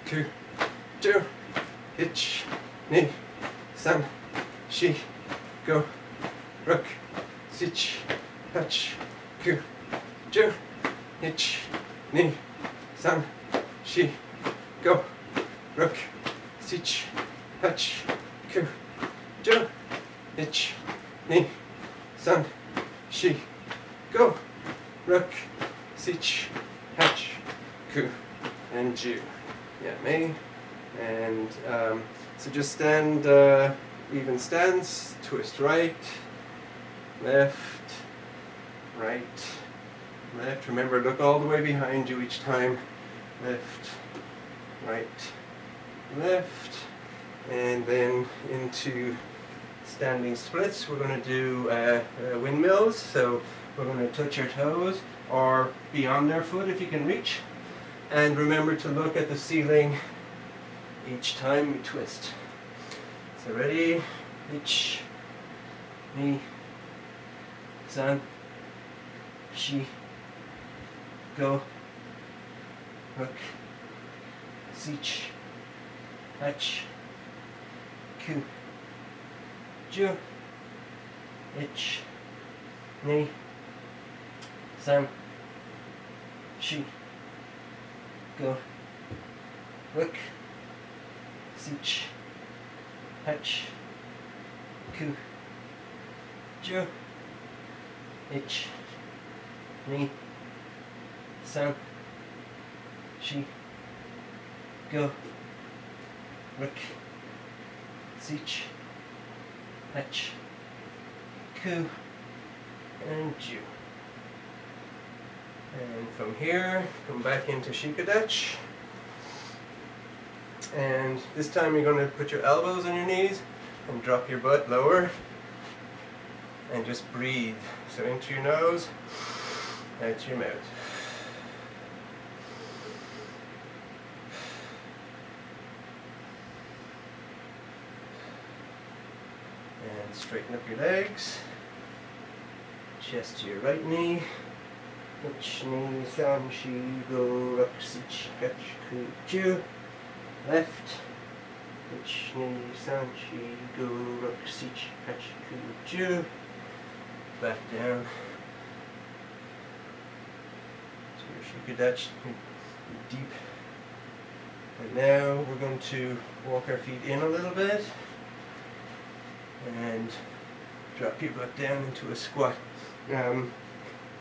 ku, ju, ich, ni, san, shi, go. Rook, sich, hatch, ku, ju, ich, ni, san, shi, go. Rook, sich, hatch, ku, ju, ich, ni, san, shi, go. Rook, sich, hatch, ku, and ju. Yeah, me. And so just stand even stance, twist right, left, right, left. Remember, look all the way behind you each time. Left, right, left, and then into standing splits. We're going to do windmills. So we're going to touch your toes or be on their foot if you can reach. And remember to look at the ceiling each time you twist. So ready? Ich, ni, san, shi, go. Rook, sich, hatch, ku, ju, ich, ni, san, shi, go. Rook, sich, hatch, ku, ju, ich, ni, san, shi, go. Rook, sich, hatch, ku, and ju. And from here, come back into shikadachi. And this time you're going to put your elbows on your knees and drop your butt lower. And just breathe. So into your nose, out your mouth. And straighten up your legs. Chest to your right knee. Ich, ni, san, shi, go, rook, sich, hatch, ku, ju. Left. Ich, ni, san, shi, go, rook, sich, hatch, ku, ju. Back down. So your shikadachi, deep. And now we're going to walk our feet in a little bit. And Drop your butt down into a squat.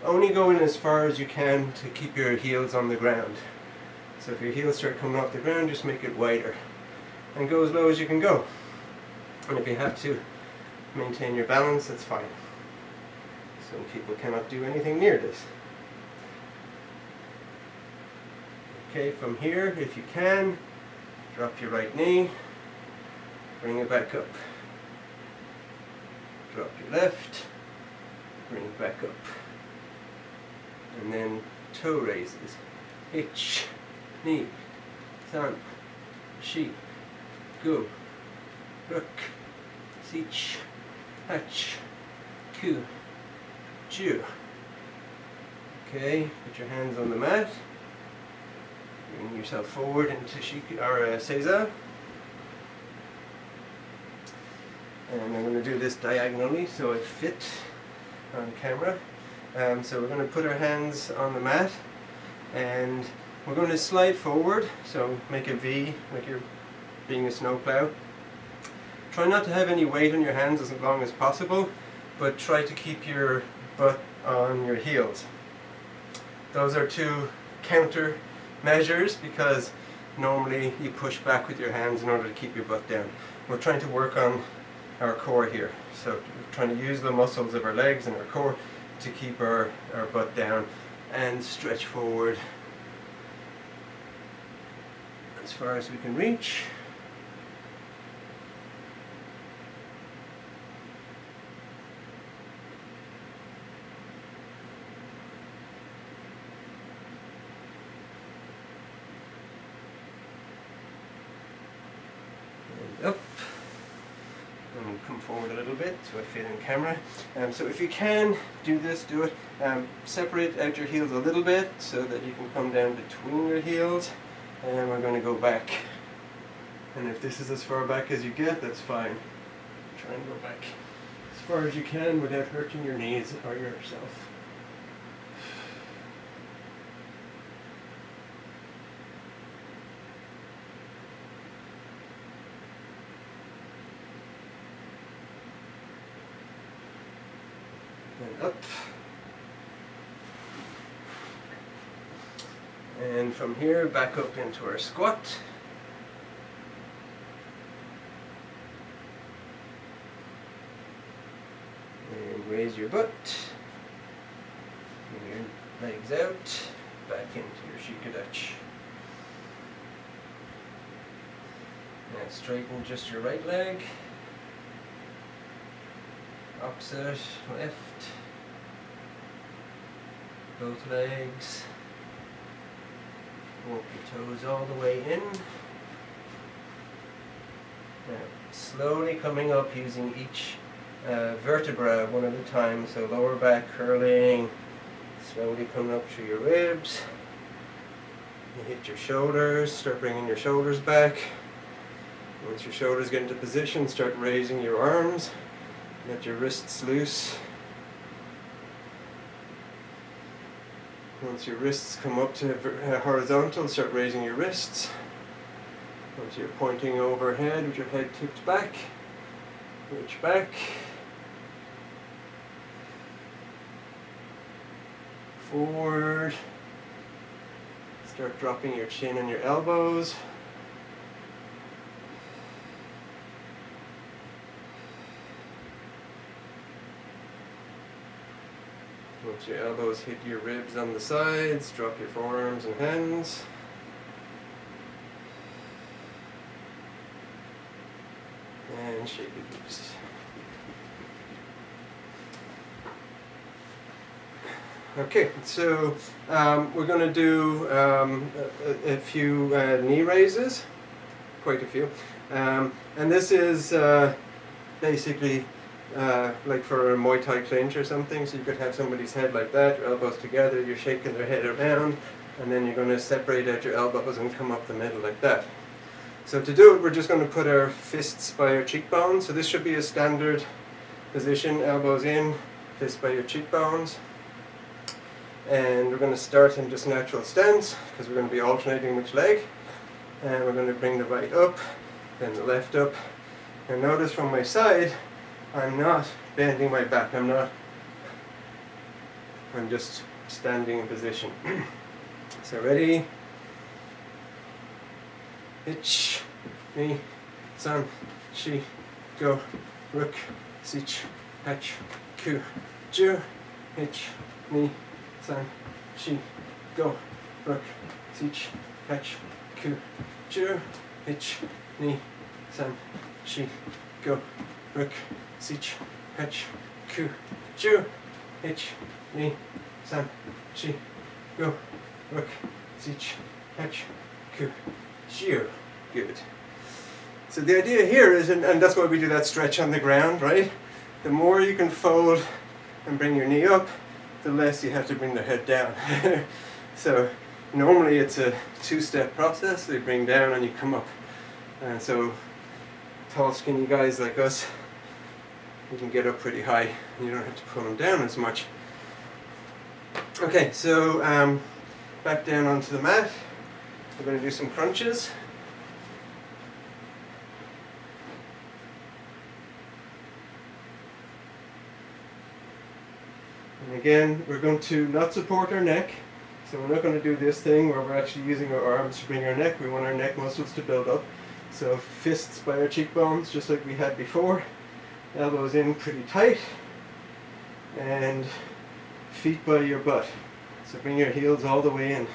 Only go in as far as you can to keep your heels on the ground. So if your heels start coming off the ground, just make it wider. And go as low as you can go. And if you have to maintain your balance, that's fine. Some people cannot do anything near this. Okay, from here, if you can, drop your right knee, bring it back up. Drop your left, bring it back up. And then toe raises. Ich, ni, san, shi, go, ruk, sich, hach, ku, ju. Okay, put your hands on the mat. Bring yourself forward into Eizan. And I'm going to do this diagonally so it fit on camera. So we're going to put our hands on the mat and we're going to slide forward, so make a V like you're being a snowplow. Try not to have any weight on your hands as long as possible, but try to keep your butt on your heels. Those are two counter measures because normally you push back with your hands in order to keep your butt down. We're trying to work on our core here, so we're trying to use the muscles of our legs and our core to keep our butt down and stretch forward as far as we can reach. And up. And come forward a little bit so I fit in camera. So if you can do this, do it. Separate out your heels a little bit so that you can come down between your heels. And we're going to go back. And if this is as far back as you get, that's fine. Try and go back as far as you can without hurting your knees or yourself. And up. And from here back up into our squat. And raise your butt. Bring your legs out. Back into your shikadach. Now straighten just your right leg. Opposite, left. Both legs. Walk your toes all the way in. Now, slowly coming up using each vertebra one at a time. So lower back curling, slowly coming up through your ribs. You hit your shoulders, start bringing your shoulders back. Once your shoulders get into position, start raising your arms. Let your wrists loose. Once your wrists come up to horizontal, start raising your wrists. Once you're pointing overhead with your head tipped back, reach back. Forward. Start dropping your chin and your elbows. Once your elbows hit your ribs on the sides, drop your forearms and hands. And shake it loose. Okay, so we're going to do a few knee raises, quite a few. And this is basically like for a Muay Thai clinch or something, so you could have somebody's head like that, your elbows together, you're shaking their head around, and then you're going to separate out your elbows and come up the middle like that. So to do it, we're just going to put our fists by our cheekbones. So this should be a standard position, elbows in, fists by your cheekbones. And we're going to start in just natural stance, because we're going to be alternating which leg. And we're going to bring the right up, then the left up. And notice from my side, I'm not bending my back. I'm just standing in position. So ready? Ich, ni, san, shi, go, rook, sich, hach, ku, ju, ich, ni, san, shi, go, rook, sich, hach, ku, ju, ich, ni, san, shi, go, rook, sich, hach, ku, ju, ich, ni, san, shi, go, rook, sich, hach, ku, ju. Good. So the idea here is, and that's why we do that stretch on the ground, right? The more you can fold and bring your knee up, the less you have to bring the head down. So normally it's a two-step process. You bring down and you come up. And so tall, skinny guys like us, you can get up pretty high. And you don't have to pull them down as much. Okay, so back down onto the mat. We're going to do some crunches. And again, we're going to not support our neck. So we're not going to do this thing where we're actually using our arms to bring our neck. We want our neck muscles to build up. So fists by our cheekbones, just like we had before. Elbows in pretty tight. And feet by your butt. So bring your heels all the way in.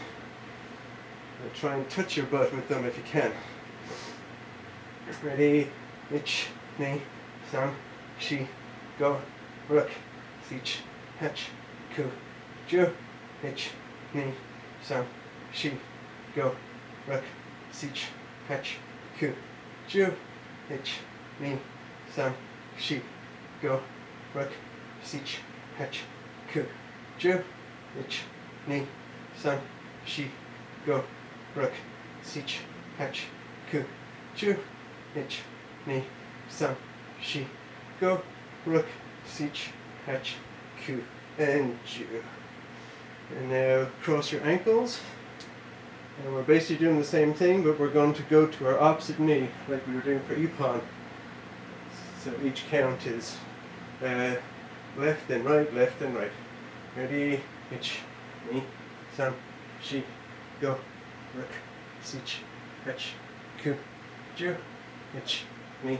And try and touch your butt with them if you can. Ready? Ich, ni, san, shi, go, rook, sich, hach, ku, ju, ich, ni, san, shi, go, rook, sich, hach, ku, ju, ich, ni, san, shi, go, rook, sich, hach, ku, ju, ich, ni, san, shi, go, rook, sich, hach, ku, ju, ich, ni, san, shi, go, rook, sich, hach, ku, and ju. And now cross your ankles. And we're basically doing the same thing, but we're going to go to our opposite knee, like we were doing for Ippon. So each count is left and right, left and right. Ready? Ich, ni, san, shi, go, rook, sich, hach, ku, ju, ich, ni,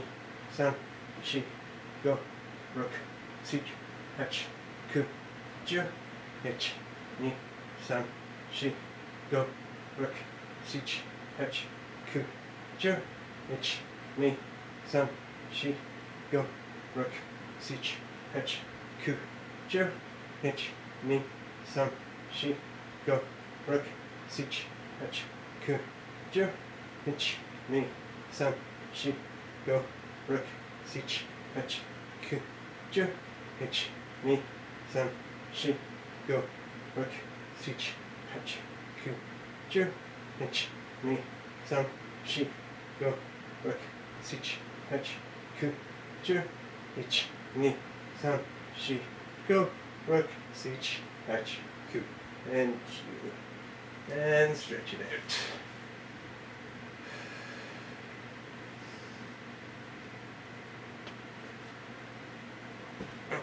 san, shi, go, rook, sich, hach, ku, ju, ich, ni, san, shi, go, rook, sich, hach, ku, ju, ich, ni, san, shi, go, rook, sich, hach, ku, ju, ich, ni, san, shi, go, rook, sich, hach, ku, ju, ich, ni, san, shi, go, rook, sich, hach, ku, ju, ich, ni, san, shi, go, rook, sich, hach, ku, ju, ich, ni, san, shi, go, rook, sich, hach, ku, ju, ich, ni, san, shi, go, rook, sich, hach, ku, and ju, and stretch it out.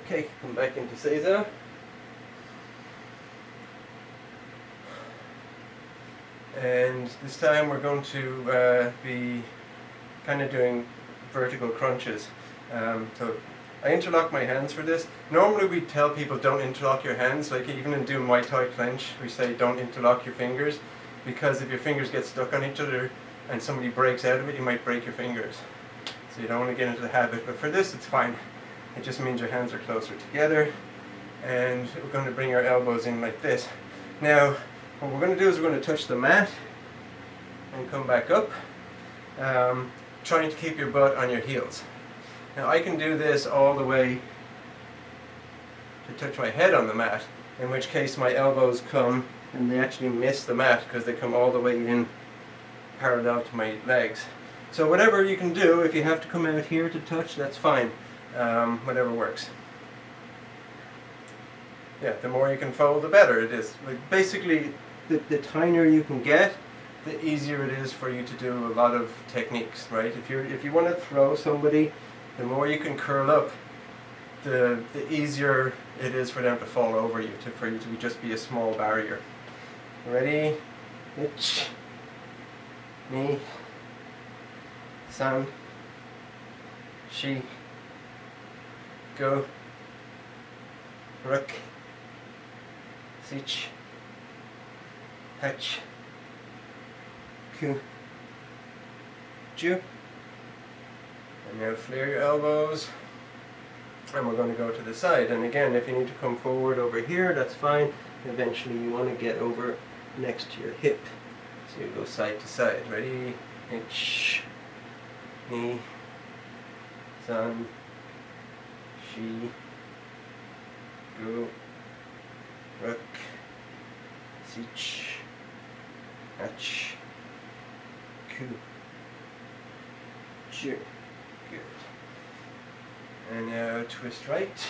Okay, come back into Eizan. And this time we're going to be kind of doing vertical crunches. So I interlock my hands for this. Normally we tell people don't interlock your hands, like even in doing Muay Thai clench, we say don't interlock your fingers, because if your fingers get stuck on each other and somebody breaks out of it, you might break your fingers. So you don't want to get into the habit, but for this it's fine. It just means your hands are closer together, and we're going to bring our elbows in like this. Now, what we're going to do is we're going to touch the mat and come back up, trying to keep your butt on your heels. Now I can do this all the way to touch my head on the mat, in which case my elbows come and they actually miss the mat because they come all the way in parallel to my legs. So whatever you can do, if you have to come out here to touch, that's fine. Whatever works. Yeah, the more you can fold, the better it is. Like basically, the tinier you can get, the easier it is for you to do a lot of techniques, right? If you want to throw somebody, the more you can curl up the easier it is for them to fall over you, for you to just be a small barrier. Ready? Ich, ni, san, shi, go, ruk, sich, hach, ku, ju. And now flare your elbows. And we're going to go to the side. And again, if you need to come forward over here, that's fine. Eventually you want to get over next to your hip. So you go side to side. Ready? Ich, ni, san, shi, go, ruk, sich, hach, ku, ju. Good. And now twist right.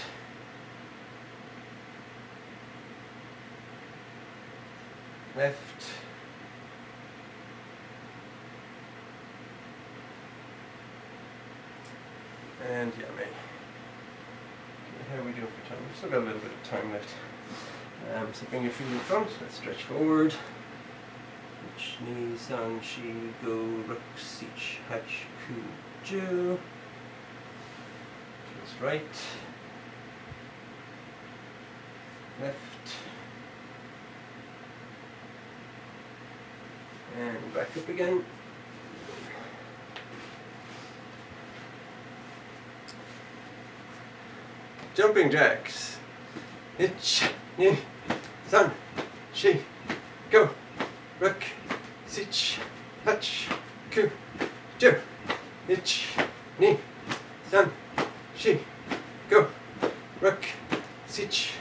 Left. And yummy. Okay, how are we doing for time? We've still got a little bit of time left. So bring your feet in front. Let's stretch forward. Ich, ni, san, shi, go, ruk, sich, hach, ku, ju. Twist right. Left. And back up again. Jumping jacks. Ich, ni, san, shi, go, ruk, sich, hach, ku, ju. Ich, ni, san, shi, go, ruk, sich,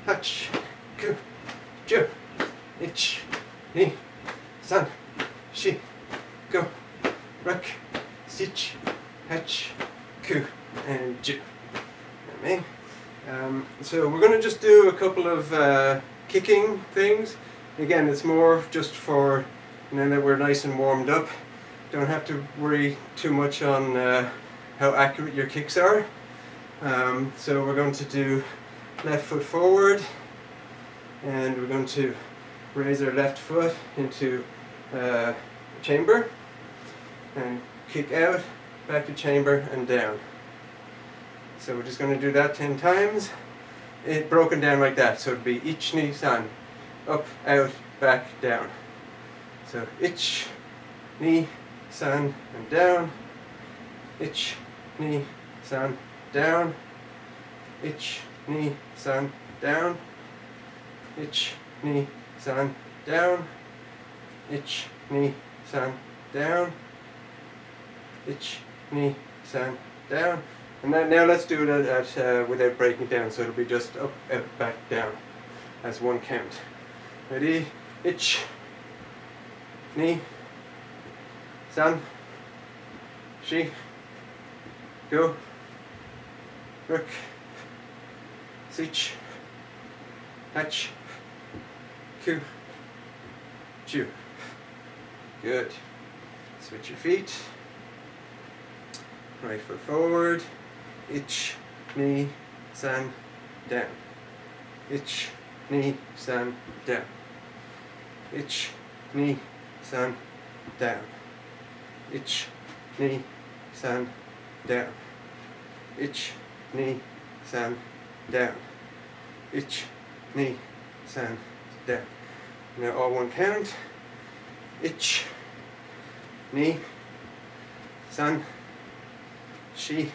hach, ku, ju. Ich, ni, san, shi, go, ruk, sich, hach, ku, and ju. Amen. So we're going to just do a couple of kicking things. Again, it's more just for now that we're nice and warmed up. Don't have to worry too much on how accurate your kicks are. So we're going to do left foot forward, and we're going to raise our left foot into chamber, and kick out, back to chamber, and down. So we're just going to do that 10 times. It broken down like that. So it'd be ich, ni, san. Up, out, back, down. So ich, ni, san, and down. Ich, ni, san, down. Ich, ni, san, down. Ich, ni, san, down. Ich, ni, san, down. Ich, ni, san, down. And then, now let's do it without breaking down, so it'll be just up, out, back, down, as one count. Ready? Ich, ni, san, shi, go, ruk, sich, hach, ku, ju. Good. Switch your feet. Right foot forward. Ich, ni, san, down. Ich, ni, san, down. Ich, ni, san, down. Ich, ni, san, down. Ich, ni, san, down. Ich, ni, san, down. Now all one count. Ich, ni, san, shi,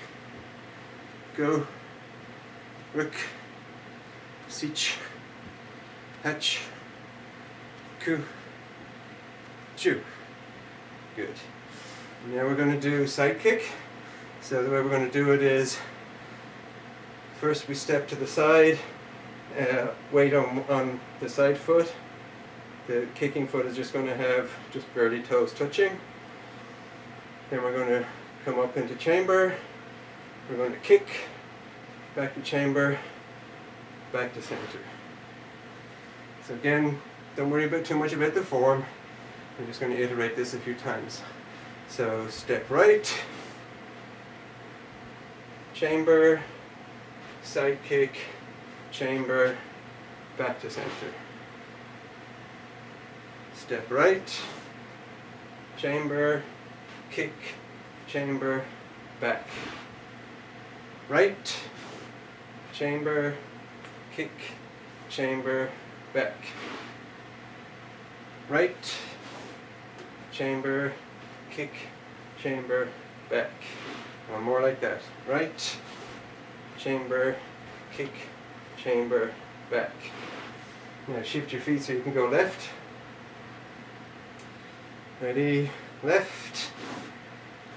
go, ruk, sich, hach, ku, ju. Good. Now we're going to do side kick. So the way we're going to do it is, first we step to the side, weight on the side foot. The kicking foot is just going to have just barely toes touching. Then we're going to come up into chamber. We're going to kick, back to chamber, back to center. So again, don't worry about too much about the form. We're just going to iterate this a few times. So step right, chamber, side kick, chamber, back to center. Step right, chamber, kick, chamber, back. Right, chamber, kick, chamber, back. Right, chamber, kick, chamber, back. One more like that. Right, chamber, kick, chamber, back. Now shift your feet so you can go left. Ready, left,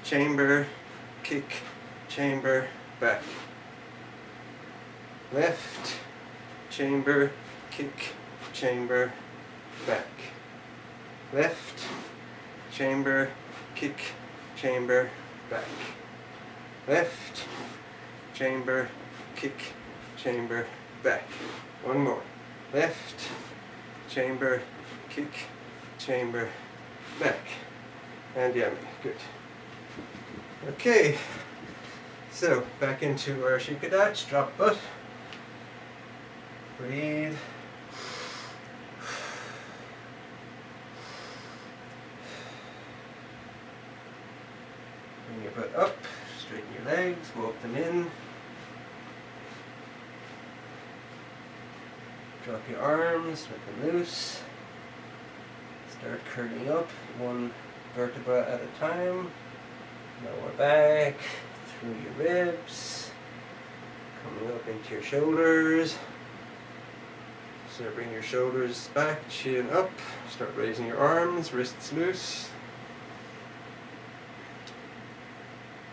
chamber, kick, chamber, back. Left, chamber, kick, chamber, back. Left, chamber, kick, chamber, back. Left, chamber, kick, chamber, back. One more. Left, chamber, kick, chamber, back. And yummy. Good. Okay. So, back into our shikadach, drop butt. Breathe. Bring your butt up, straighten your legs, walk them in. Drop your arms, let them loose. Start curling up, one vertebra at a time. Lower back, through your ribs, coming up into your shoulders. So bring your shoulders back, chin up, start raising your arms, wrists loose.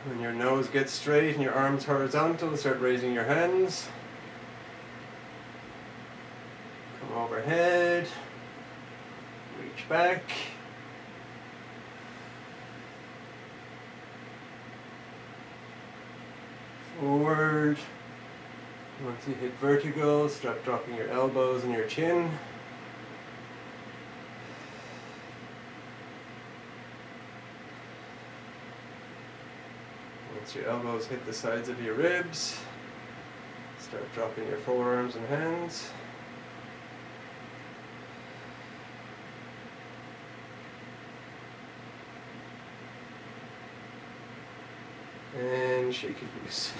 When your nose gets straight and your arms horizontal, start raising your hands. Come overhead, reach back. Forward. Once you hit vertical, start dropping your elbows and your chin. Once your elbows hit the sides of your ribs, start dropping your forearms and hands. And shake it loose.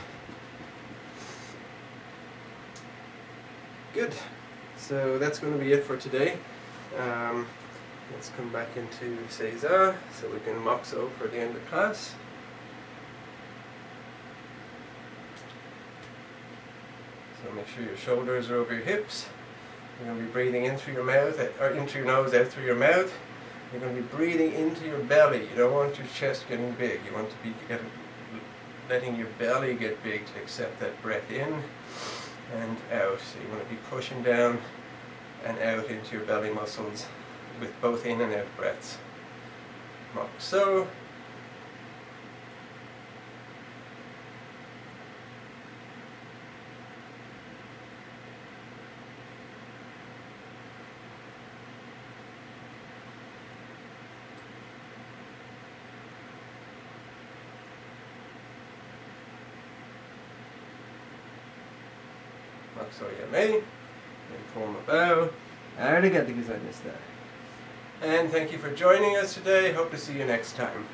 Good. So that's going to be it for today. Let's come back into Eizan so we can moxo for the end of class. So make sure your shoulders are over your hips. You're going to be breathing in through your mouth, or in through your nose, out through your mouth. You're going to be breathing into your belly. You don't want your chest getting big. You want to be letting your belly get big to accept that breath in and out. So you want to be pushing down and out into your belly muscles with both in and out breaths. So. So you may, then form a bow. And thank you for joining us today. Hope to see you next time.